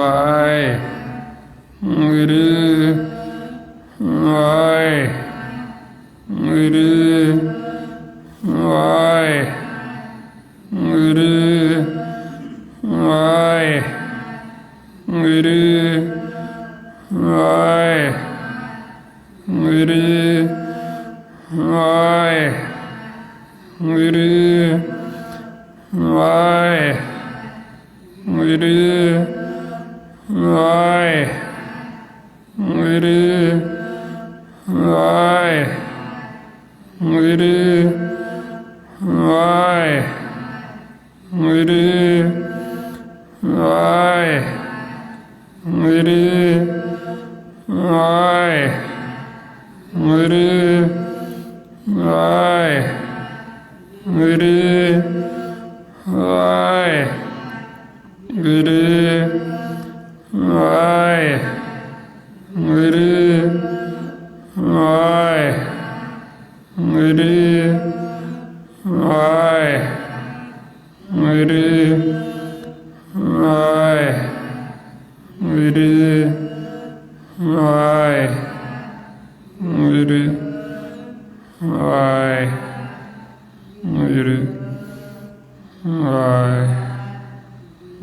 ਵਾਹਿਗੁਰੂ ਵਾਹਿਗੁਰੂ ਵਾਹਿਗੁਰੂ ਵਾਹਿਗੁਰੂ ਵਾਹਿਗੁਰੂ ਵਾਹਿਗੁਰੂ ਵਾਹਿਗੁਰੂ ਵਾਹਿਗੁਰੂ ਵਾਹਿਗੁਰੂ ਵਾਹਿਗੁਰੂ ਵਾਹਿਗੁਰੂ ਵਾਹਿਗੁਰੂ ਵਾਹਿਗੁਰੂ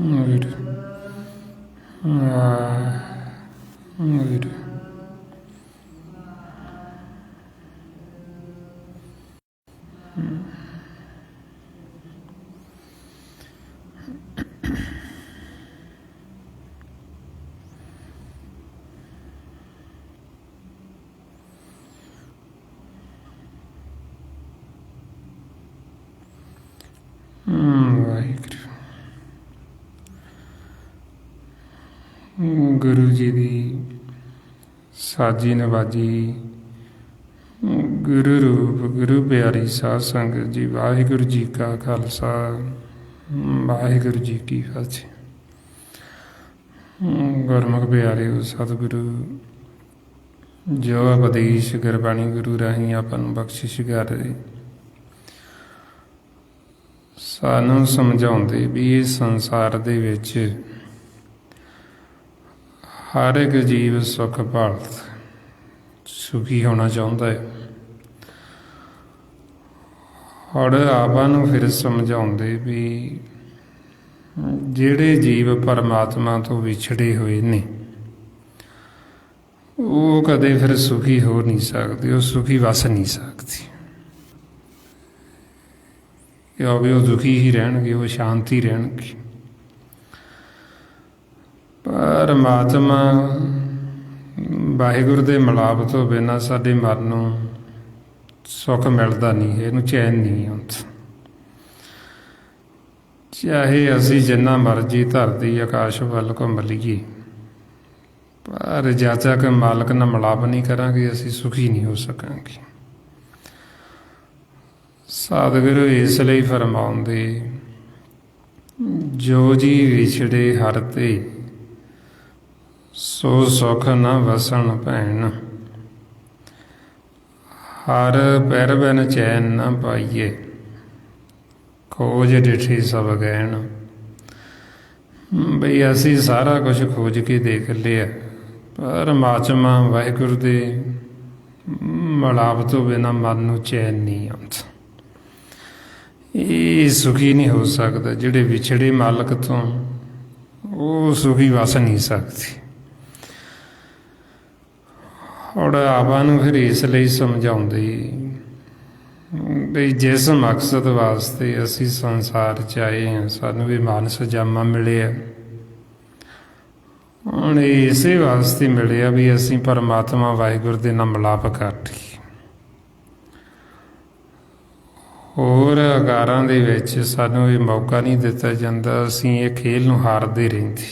ਵਾਹਿਗੁਰੂ ਵਾਹਿਗੁਰੂ ਗੁਰੂ ਜੀ ਦੀ ਸਾਜੀ ਨਵਾਜੀ, ਗੁਰੂ ਰੂਪ ਗੁਰੂ ਪਿਆਰੀ ਸਾਧ ਸੰਗਤ ਜੀ, ਵਾਹਿਗੁਰੂ ਜੀ ਕਾ ਖਾਲਸਾ, ਵਾਹਿਗੁਰੂ ਜੀ ਕੀ ਫਤਿਹ। ਗੁਰਮੁਖ ਪਿਆਰਿਓ, ਸਤਿਗੁਰੂ ਜੋ ਉਪਦੇਸ਼ ਗੁਰਬਾਣੀ ਗੁਰੂ ਰਾਹੀਂ ਆਪਾਂ ਨੂੰ ਬਖਸ਼ਿਸ਼ ਕਰ ਰਹੇ, ਸਾਨੂੰ ਸਮਝਾਉਂਦੇ ਵੀ ਇਹ ਸੰਸਾਰ ਦੇ ਵਿੱਚ ਹਰ ਇੱਕ ਜੀਵ ਸੁੱਖ ਭਾਲਦਾ, ਸੁਖੀ ਹੋਣਾ ਚਾਹੁੰਦਾ ਹੈ। ਔਰ ਆਪਾਂ ਨੂੰ ਫਿਰ ਸਮਝਾਉਂਦੇ ਵੀ ਜਿਹੜੇ ਜੀਵ ਪਰਮਾਤਮਾ ਤੋਂ ਵਿਛੜੇ ਹੋਏ ਨੇ ਉਹ ਕਦੇ ਫਿਰ ਸੁਖੀ ਹੋ ਨਹੀਂ ਸਕਦੇ, ਉਹ ਸੁਖੀ ਵਸ ਨਹੀਂ ਸਕਦੇ, ਕਿਉਂਕਿ ਉਹ ਦੁਖੀ ਹੀ ਰਹਿਣਗੇ, ਉਹ ਸ਼ਾਂਤੀ ਰਹਿਣਗੇ। ਪਰਮਾਤਮਾ ਵਾਹਿਗੁਰੂ ਦੇ ਮਿਲਾਪ ਤੋਂ ਬਿਨਾਂ ਸਾਡੇ ਮਨ ਨੂੰ ਸੁੱਖ ਮਿਲਦਾ ਨਹੀਂ, ਇਹਨੂੰ ਚੈਨ ਨਹੀਂ ਆਉਂਦਾ। ਚਾਹੇ ਅਸੀਂ ਜਿੰਨਾ ਮਰਜ਼ੀ ਧਰਤੀ ਆਕਾਸ਼ ਵੱਲ ਘੁੰਮ ਲਈਏ, ਪਰ ਜਦ ਤੱਕ ਮਾਲਕ ਨਾਲ ਮਿਲਾਪ ਨਹੀਂ ਕਰਾਂਗੇ ਅਸੀਂ ਸੁਖੀ ਨਹੀਂ ਹੋ ਸਕਾਂਗੇ। ਸਤਿਗੁਰੂ ਇਸ ਲਈ ਫਰਮਾਉਂਦੇ, ਜੋ ਜੀ ਵਿਛੜੇ ਹਰਿ ਤੇ ਸੋ ਸੁਖ ਨਾ ਵਸਣ ਭੈਣ, ਹਰ ਪੈਰ ਬਿਨ ਚੈਨ ਨਾ ਪਾਈਏ, ਖੋਜ ਡਿਠੀ ਸਭ ਗਹਿਣ। ਬਈ ਅਸੀਂ ਸਾਰਾ ਕੁਝ ਖੋਜ ਕੇ ਦੇਖ ਲਿਆ, ਪਰਮਾਤਮਾ ਵਾਹਿਗੁਰੂ ਦੇ ਮਿਲਾਪ ਤੋਂ ਬਿਨਾਂ ਮਨ ਨੂੰ ਚੈਨ ਨਹੀਂ ਆਉਂਦਾ, ਇਹ ਸੁਖੀ ਨਹੀਂ ਹੋ ਸਕਦਾ। ਜਿਹੜੇ ਵਿਛੜੇ ਮਾਲਕ ਤੋਂ ਉਹ ਸੁਖੀ ਵਸ ਨਹੀਂ ਸਕਦੇ। ਔਰ ਆਪਾਂ ਨੂੰ ਫਿਰ ਇਸ ਲਈ ਸਮਝਾਉਂਦੇ ਬਈ ਜਿਸ ਮਕਸਦ ਵਾਸਤੇ ਅਸੀਂ ਸੰਸਾਰ 'ਚ ਆਏ ਹਾਂ, ਸਾਨੂੰ ਵੀ ਮਾਨਸ ਜਾਮਾ ਮਿਲਿਆ, ਹੁਣ ਇਸੇ ਵਾਸਤੇ ਮਿਲਿਆ ਵੀ ਅਸੀਂ ਪਰਮਾਤਮਾ ਵਾਹਿਗੁਰੂ ਦੇ ਨਾਲ ਮਿਲਾਪ ਕਰ ਲਈਏ। ਹੋਰ ਆਕਾਰਾਂ ਦੇ ਵਿੱਚ ਸਾਨੂੰ ਇਹ ਮੌਕਾ ਨਹੀਂ ਦਿੱਤਾ ਜਾਂਦਾ, ਅਸੀਂ ਇਹ ਖੇਲ ਨੂੰ ਹਾਰਦੇ ਰਹਿੰਦੇ।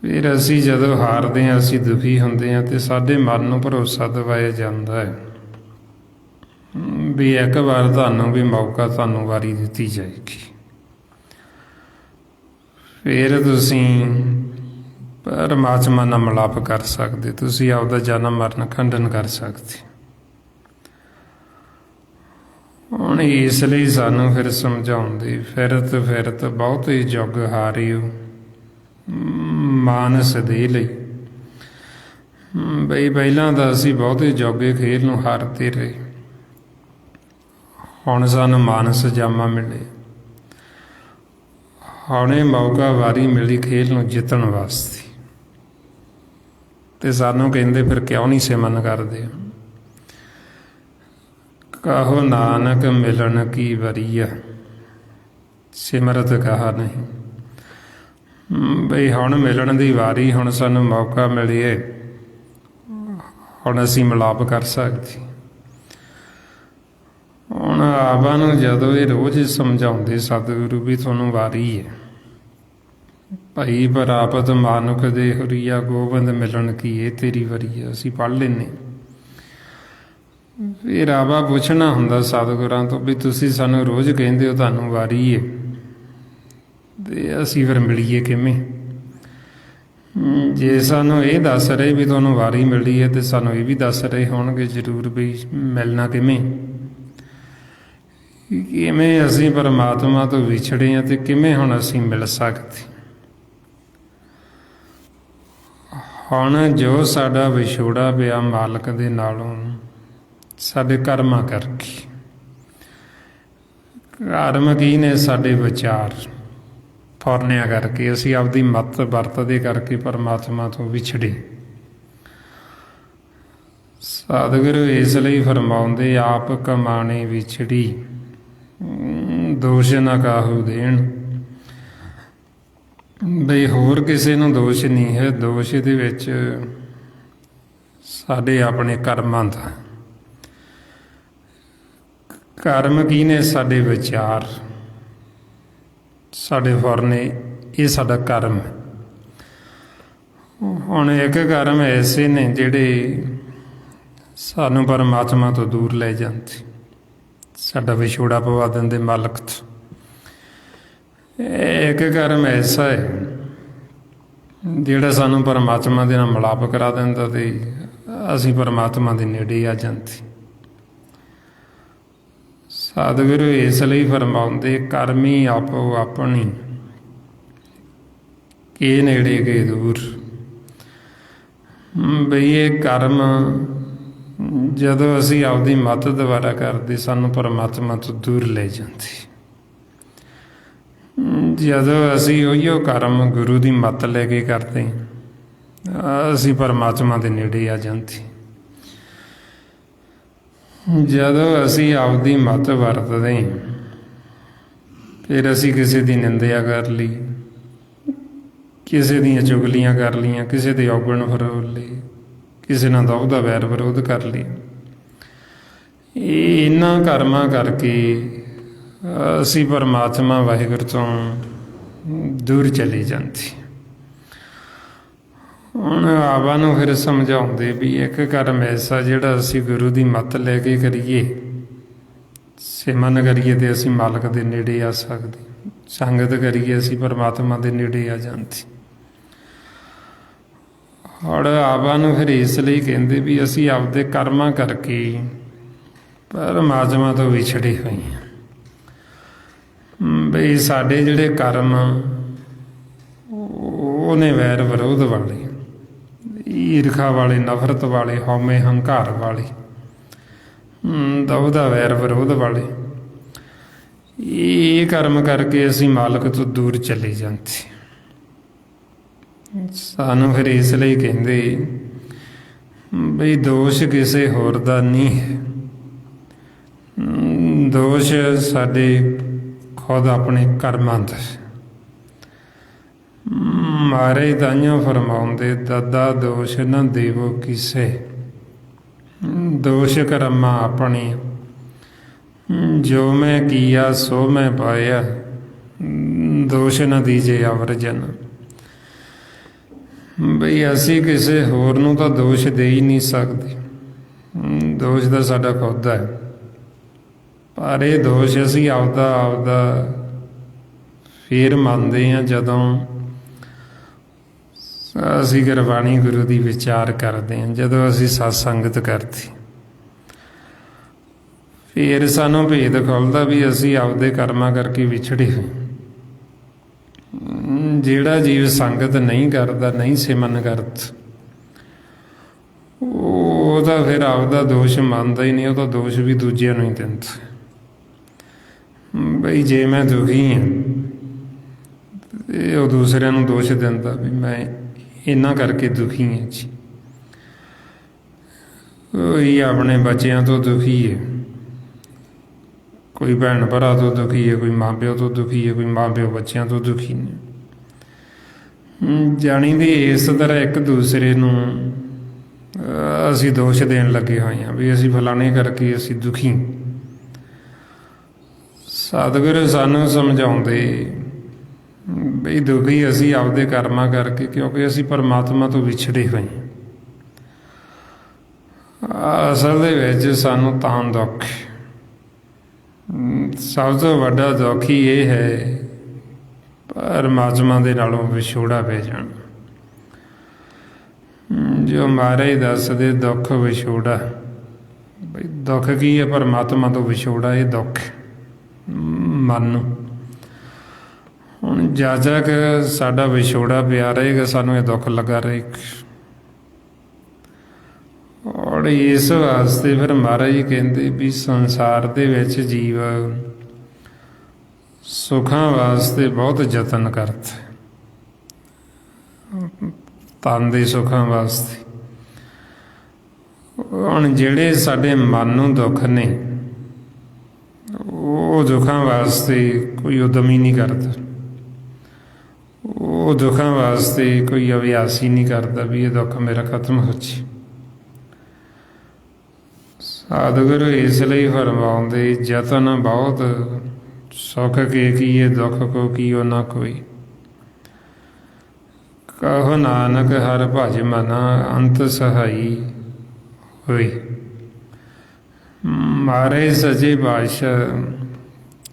ਫਿਰ ਅਸੀਂ ਜਦੋਂ ਹਾਰਦੇ ਹਾਂ, ਅਸੀਂ ਦੁਖੀ ਹੁੰਦੇ ਹਾਂ, ਅਤੇ ਸਾਡੇ ਮਨ ਨੂੰ ਭਰੋਸਾ ਦਿਵਾਇਆ ਜਾਂਦਾ ਹੈ ਵੀ ਇੱਕ ਵਾਰ ਤੁਹਾਨੂੰ ਵੀ ਮੌਕਾ, ਤੁਹਾਨੂੰ ਵਾਰੀ ਦਿੱਤੀ ਜਾਏਗੀ। ਫਿਰ ਤੁਸੀਂ ਪਰਮਾਤਮਾ ਨਾਲ ਮਿਲਾਪ ਕਰ ਸਕਦੇ, ਤੁਸੀਂ ਆਪਦਾ ਜਨਮ ਮਰਨ ਖੰਡਨ ਕਰ ਸਕਦੇ। ਹੁਣ ਇਸ ਲਈ ਸਾਨੂੰ ਫਿਰ ਸਮਝਾਉਂਦੇ, ਫਿਰਤ ਫਿਰਤ ਬਹੁਤੇ ਜੁਗ ਹਾਰਿਓ ਮਾਨਸ ਦੇ ਲਈ। ਬਈ ਪਹਿਲਾਂ ਤਾਂ ਅਸੀਂ ਬਹੁਤੇ ਜੋਗੇ ਖੇਲ ਨੂੰ ਹਾਰਦੇ ਰਹੇ, ਹੁਣ ਸਾਨੂੰ ਮਾਨਸ ਜਾਮਾ ਮਿਲੇ, ਹੁਣ ਇਹ ਮੌਕਾ ਵਾਰੀ ਮਿਲੀ ਖੇਲ ਨੂੰ ਜਿੱਤਣ ਵਾਸਤੇ। ਤੇ ਸਾਨੂੰ ਕਹਿੰਦੇ ਫਿਰ ਕਿਉਂ ਨਹੀਂ ਸਿਮਰਨ ਕਰਦੇ? ਕਹੋ ਨਾਨਕ ਮਿਲਣ ਕੀ ਵਰੀਆ, ਸਿਮਰਤ ਕਹਾ ਨਹੀਂ। ਬਈ ਹੁਣ ਮਿਲਣ ਦੀ ਵਾਰੀ, ਹੁਣ ਸਾਨੂੰ ਮੌਕਾ ਮਿਲਿਆ, ਹੁਣ ਅਸੀਂ ਮਿਲਾਪ ਕਰ ਸਕਦੇ। ਹੁਣ ਆਪਾਂ ਨੂੰ ਜਦੋਂ ਇਹ ਰੋਜ਼ ਸਮਝਾਉਂਦੇ ਸਤਿਗੁਰੂ ਵੀ ਤੁਹਾਨੂੰ ਵਾਰੀ ਹੈ, ਭਾਈ ਪ੍ਰਾਪਤ ਮਾਨੁਖ ਦੇ ਹੁਰੀਆ ਗੋਬਿੰਦ ਮਿਲਣ ਕੀ ਇਹ ਤੇਰੀ ਵਰੀ ਹੈ, ਅਸੀਂ ਪੜ੍ਹ ਲੈਂਦੇ। ਫਿਰ ਆਵਾ ਪੁੱਛਣਾ ਹੁੰਦਾ ਸਤਿਗੁਰਾਂ ਤੋਂ ਵੀ ਤੁਸੀਂ ਸਾਨੂੰ ਰੋਜ਼ ਕਹਿੰਦੇ ਹੋ ਤੁਹਾਨੂੰ ਵਾਰੀ ਹੈ, ਤੇ ਅਸੀਂ ਫਿਰ ਮਿਲੀਏ ਕਿਵੇਂ? ਜੇ ਸਾਨੂੰ ਇਹ ਦੱਸ ਰਹੇ ਵੀ ਤੁਹਾਨੂੰ ਵਾਰੀ ਮਿਲੀ ਹੈ, ਤੇ ਸਾਨੂੰ ਇਹ ਵੀ ਦੱਸ ਰਹੇ ਹੋਣਗੇ ਜ਼ਰੂਰ ਵੀ ਮਿਲਣਾ ਕਿਵੇਂ? ਕਿਵੇਂ ਅਸੀਂ ਪਰਮਾਤਮਾ ਤੋਂ ਵਿਛੜੇ ਹਾਂ ਤੇ ਕਿਵੇਂ ਹੁਣ ਅਸੀਂ ਮਿਲ ਸਕਦੇ? ਹੁਣ ਜੋ ਸਾਡਾ ਵਿਛੋੜਾ ਪਿਆ ਮਾਲਕ ਦੇ ਨਾਲੋਂ ਸਾਡੇ ਕਰਮਾਂ ਕਰਕੇ। ਕਰਮ ਕੀ ਨੇ? ਸਾਡੇ ਵਿਚਾਰ ਫੁਰਨਿਆਂ ਕਰਕੇ, ਅਸੀਂ ਆਪਦੀ ਮੱਤ ਵਰਤਦੇ ਕਰਕੇ ਪਰਮਾਤਮਾ ਤੋਂ ਵਿਛੜੇ। ਸਤਿਗੁਰੂ ਇਸ ਲਈ ਫਰਮਾਉਂਦੇ, ਆਪ ਕਮਾਣੇ ਵਿਛੜੀ ਦੋਸ਼ ਨਾ ਕਾਹੂ ਦੇਣ। ਬਈ ਹੋਰ ਕਿਸੇ ਨੂੰ ਦੋਸ਼ ਨਹੀਂ ਹੈ, ਦੋਸ਼ ਇਹਦੇ ਵਿੱਚ ਸਾਡੇ ਆਪਣੇ ਕਰਮਾਂ ਦਾ। ਕਰਮ ਕੀ ਨੇ? ਸਾਡੇ ਵਿਚਾਰ, ਸਾਡੇ ਫੁਰਨੇ, ਇਹ ਸਾਡਾ ਕਰਮ। ਹੁਣ ਇੱਕ ਕਰਮ ਐਸੇ ਨੇ ਜਿਹੜੇ ਸਾਨੂੰ ਪਰਮਾਤਮਾ ਤੋਂ ਦੂਰ ਲੈ ਜਾਂਦੇ, ਸਾਡਾ ਵਿਛੋੜਾ ਪਵਾ ਦਿੰਦੇ ਮਾਲਕ ਤੋਂ। ਇੱਕ ਕਰਮ ਐਸਾ ਹੈ ਜਿਹੜਾ ਸਾਨੂੰ ਪਰਮਾਤਮਾ ਦੇ ਨਾਲ ਮਿਲਾਪ ਕਰਾ ਦਿੰਦਾ ਤੇ ਅਸੀਂ ਪਰਮਾਤਮਾ ਦੇ ਨੇੜੇ ਆ ਜਾਂਦੇ। ਸਤਿਗੁਰੂ ਇਸ ਲਈ ਫਰਮਾਉਂਦੇ, ਕਰਮੀ ਆਪੋ ਆਪਣੀ ਕੇ ਨੇੜੇ ਕੇ ਦੂਰ। ਬਈ ਇਹ ਕਰਮ ਜਦੋਂ ਅਸੀਂ ਆਪਦੀ ਮੱਤ ਦੁਆਰਾ ਕਰਦੇ, ਸਾਨੂੰ ਪਰਮਾਤਮਾ ਤੋਂ ਦੂਰ ਲੈ ਜਾਂਦੇ। ਜਦੋਂ ਅਸੀਂ ਉਹੀਓ ਕਰਮ ਗੁਰੂ ਦੀ ਮੱਤ ਲੈ ਕੇ ਕਰਦੇ, ਅਸੀਂ ਪਰਮਾਤਮਾ ਦੇ ਨੇੜੇ ਆ ਜਾਂਦੇ। ਜਦੋਂ ਅਸੀਂ ਆਪਦੀ ਮੱਤ ਵਰਤਦੇ, ਫਿਰ ਅਸੀਂ ਕਿਸੇ ਦੀ ਨਿੰਦਿਆ ਕਰ ਲਈ, ਕਿਸੇ ਦੀਆਂ ਚੁਗਲੀਆਂ ਕਰ ਲਈਆਂ, ਕਿਸੇ ਦੇ ਔਗਣ ਫਰੋਲ ਲਏ, ਕਿਸੇ ਨਾਲ ਦਾ ਉਹਦਾ ਵੈਰ ਵਿਰੋਧ ਕਰ ਲਈ। ਇਹ ਇਹਨਾਂ ਕਰਮਾਂ ਕਰਕੇ ਅਸੀਂ ਪਰਮਾਤਮਾ ਵਾਹਿਗੁਰੂ ਤੋਂ ਦੂਰ ਚਲੇ ਜਾਂਦੇ। ਹੁਣ ਆਵਾ ਨੂੰ ਫਿਰ ਸਮਝਾਉਂਦੇ ਵੀ ਇੱਕ ਕਰਮ ਐਸਾ ਜਿਹੜਾ ਅਸੀਂ ਗੁਰੂ ਦੀ ਮੱਤ ਲੈ ਕੇ ਕਰੀਏ, ਸਿਮਰਨ ਕਰੀਏ ਤੇ ਅਸੀਂ ਮਾਲਕ ਦੇ ਨੇੜੇ ਆ ਸਕਦੇ, ਸੰਗਤ ਕਰੀਏ ਅਸੀਂ ਪਰਮਾਤਮਾ ਦੇ ਨੇੜੇ ਆ ਜਾਂਦੇ। ਹੁਣ ਆਵਾ ਨੂੰ ਫਿਰ ਇਸ ਲਈ ਕਹਿੰਦੇ ਵੀ ਅਸੀਂ ਆਪਦੇ ਕਰਮਾਂ ਕਰਕੇ ਪਰਮਾਤਮਾ ਤੋਂ ਵਿਛੜੇ ਹੋਏ ਹਾਂ। ਬਈ ਸਾਡੇ ਜਿਹੜੇ ਕਰਮ ਉਹਨੇ ਵੈਰ ਵਿਰੋਧ ਵਾਲੇ, ਈਰਖਾ ਵਾਲੇ, ਨਫ਼ਰਤ ਵਾਲੇ, ਹਉਮੈ ਹੰਕਾਰ ਵਾਲੇ, ਦਉਦਾ ਵੈਰ ਵਿਰੋਧ ਵਾਲੇ, ਇਹ ਕਰਮ ਕਰਕੇ ਅਸੀਂ ਮਾਲਕ ਤੋਂ ਦੂਰ ਚਲੇ ਜਾਂਦੇ। ਸਾਨੂੰ ਫਿਰ ਇਸ ਲਈ ਕਹਿੰਦੇ ਬਈ ਦੋਸ਼ ਕਿਸੇ ਹੋਰ ਦਾ ਨਹੀਂ ਹੈ, ਦੋਸ਼ ਸਾਡੇ ਖੁਦ ਆਪਣੇ ਕਰਮਾਂ ਦਾ। ਮਾਰੇ ਤਾਈਆਂ ਫਰਮਾਉਂਦੇ, ਦਾਦਾ ਦੋਸ਼ ਨਾ ਦੇਵੋ ਕਿਸੇ, ਦੋਸ਼ ਕਰਮਾਂ ਆਪਣੇ, ਜੋ ਮੈਂ ਕੀਆ ਸੋ ਮੈਂ ਪਾਇਆ, ਦੋਸ਼ ਨਾ ਦੀਜੇ ਅਵਰਜਨ। ਬਈ ਅਸੀਂ ਕਿਸੇ ਹੋਰ ਨੂੰ ਤਾਂ ਦੋਸ਼ ਦੇ ਹੀ ਨਹੀਂ ਸਕਦੇ, ਦੋਸ਼ ਤਾਂ ਸਾਡਾ ਖੁਦ ਹੈ। ਪਰ ਇਹ ਦੋਸ਼ ਅਸੀਂ ਆਪਦਾ ਫੇਰ ਮੰਨਦੇ ਹਾਂ ਜਦੋਂ ਅਸੀਂ ਗੁਰਬਾਣੀ ਗੁਰੂ ਦੀ ਵਿਚਾਰ ਕਰਦੇ ਹਾਂ, ਜਦੋਂ ਅਸੀਂ ਸਤਸੰਗਤ ਕਰਦੇ, ਫਿਰ ਸਾਨੂੰ ਭੇਦ ਖੁੱਲ੍ਹਦਾ ਵੀ ਅਸੀਂ ਆਪਦੇ ਕਰਮਾਂ ਕਰਕੇ ਵਿਛੜੇ ਹੋਏ। ਜਿਹੜਾ ਜੀਵ ਸੰਗਤ ਨਹੀਂ ਕਰਦਾ, ਨਹੀਂ ਸਿਮਰਨ ਕਰਦਾ, ਉਹ ਤਾਂ ਫਿਰ ਆਪਦਾ ਦੋਸ਼ ਮੰਨਦਾ ਹੀ ਨਹੀਂ, ਉਹ ਤਾਂ ਦੋਸ਼ ਵੀ ਦੂਜਿਆਂ ਨੂੰ ਹੀ ਦਿੰਦਾ। ਬਈ ਜੇ ਮੈਂ ਦੁਖੀ ਹਾਂ ਤੇ ਉਹ ਦੂਸਰਿਆਂ ਨੂੰ ਦੋਸ਼ ਦਿੰਦਾ ਵੀ ਮੈਂ ਇਹਨਾਂ ਕਰਕੇ ਦੁਖੀ ਹਾਂ ਜੀ। ਕੋਈ ਆਪਣੇ ਬੱਚਿਆਂ ਤੋਂ ਦੁਖੀ ਹੈ, ਕੋਈ ਭੈਣ ਭਰਾ ਤੋਂ ਦੁਖੀ ਹੈ, ਕੋਈ ਮਾਂ ਪਿਓ ਤੋਂ ਦੁਖੀ ਹੈ, ਕੋਈ ਮਾਂ ਪਿਓ ਬੱਚਿਆਂ ਤੋਂ ਦੁਖੀ ਨੇ। ਜਾਣੀ ਦੀ ਇਸ ਤਰ੍ਹਾਂ ਇੱਕ ਦੂਸਰੇ ਨੂੰ ਅਸੀਂ ਦੋਸ਼ ਦੇਣ ਲੱਗੇ ਹੋਏ ਹਾਂ ਵੀ ਅਸੀਂ ਫਲਾਣੇ ਕਰਕੇ ਅਸੀਂ ਦੁਖੀ। ਸਤਿਗੁਰੂ ਸਾਨੂੰ ਸਮਝਾਉਂਦੇ ਬਈ ਦੁਖੀ ਅਸੀਂ ਆਪਦੇ ਕਰਮਾਂ ਕਰਕੇ, ਕਿਉਂਕਿ ਅਸੀਂ ਪਰਮਾਤਮਾ ਤੋਂ ਵਿਛੜੇ ਹੋਏ ਹਾਂ। ਅਸਲ ਦੇ ਵਿੱਚ ਸਾਨੂੰ ਤਾਂ ਦੁੱਖ, ਸਭ ਤੋਂ ਵੱਡਾ ਦੁੱਖ ਹੀ ਇਹ ਹੈ ਪਰਮਾਤਮਾ ਦੇ ਨਾਲੋਂ ਵਿਛੋੜਾ ਪੈ ਜਾਣਾ। ਜੋ ਮਹਾਰਾਜ ਦੱਸਦੇ ਦੁੱਖ ਵਿਛੋੜਾ, ਬਈ ਦੁੱਖ ਕੀ ਹੈ? ਪਰਮਾਤਮਾ ਤੋਂ ਵਿਛੋੜਾ, ਇਹ ਦੁੱਖ ਮਨ ਨੂੰ। ਹੁਣ ਜਦ ਤੱਕ ਸਾਡਾ ਵਿਛੋੜਾ ਪਿਆ ਰਹੇਗਾ ਸਾਨੂੰ ਇਹ ਦੁੱਖ ਲੱਗਾ ਰਹੇਗਾ। ਔਰ ਇਸ ਵਾਸਤੇ ਫਿਰ ਮਹਾਰਾਜ ਜੀ ਕਹਿੰਦੇ ਵੀ ਸੰਸਾਰ ਦੇ ਵਿੱਚ ਜੀਵ ਸੁੱਖਾਂ ਵਾਸਤੇ ਬਹੁਤ ਯਤਨ ਕਰਦਾ, ਤਨ ਦੇ ਸੁੱਖਾਂ ਵਾਸਤੇ। ਹੁਣ ਜਿਹੜੇ ਸਾਡੇ ਮਨ ਨੂੰ ਦੁੱਖ ਨੇ, ਉਹ ਦੁੱਖਾਂ ਵਾਸਤੇ ਕੋਈ ਉਦਮ ਹੀ ਨਹੀਂ ਕਰਦਾ, ਉਹ ਦੁੱਖਾਂ ਵਾਸਤੇ ਕੋਈ ਅਭਿਆਸ ਹੀ ਨਹੀਂ ਕਰਦਾ ਵੀ ਇਹ ਦੁੱਖ ਮੇਰਾ ਖਤਮ ਹੋ ਜਾਏ। ਸਤਿਗੁਰੂ ਇਸ ਲਈ ਫਰਮਾਉਂਦੇ ਯਤਨ ਬਹੁਤ ਸੁਖ ਕੇ ਕੀਏ ਦੁੱਖ ਕੋ ਕੀਓ ਨਾ ਕੋਈ। ਕਹੋ ਨਾਨਕ ਹਰਿ ਭਜ ਮਨਾ ਅੰਤ ਸਹਾਈ ਹੋਈ। ਮਹਾਰਾਜ ਸੱਚੇ ਪਾਤਸ਼ਾਹ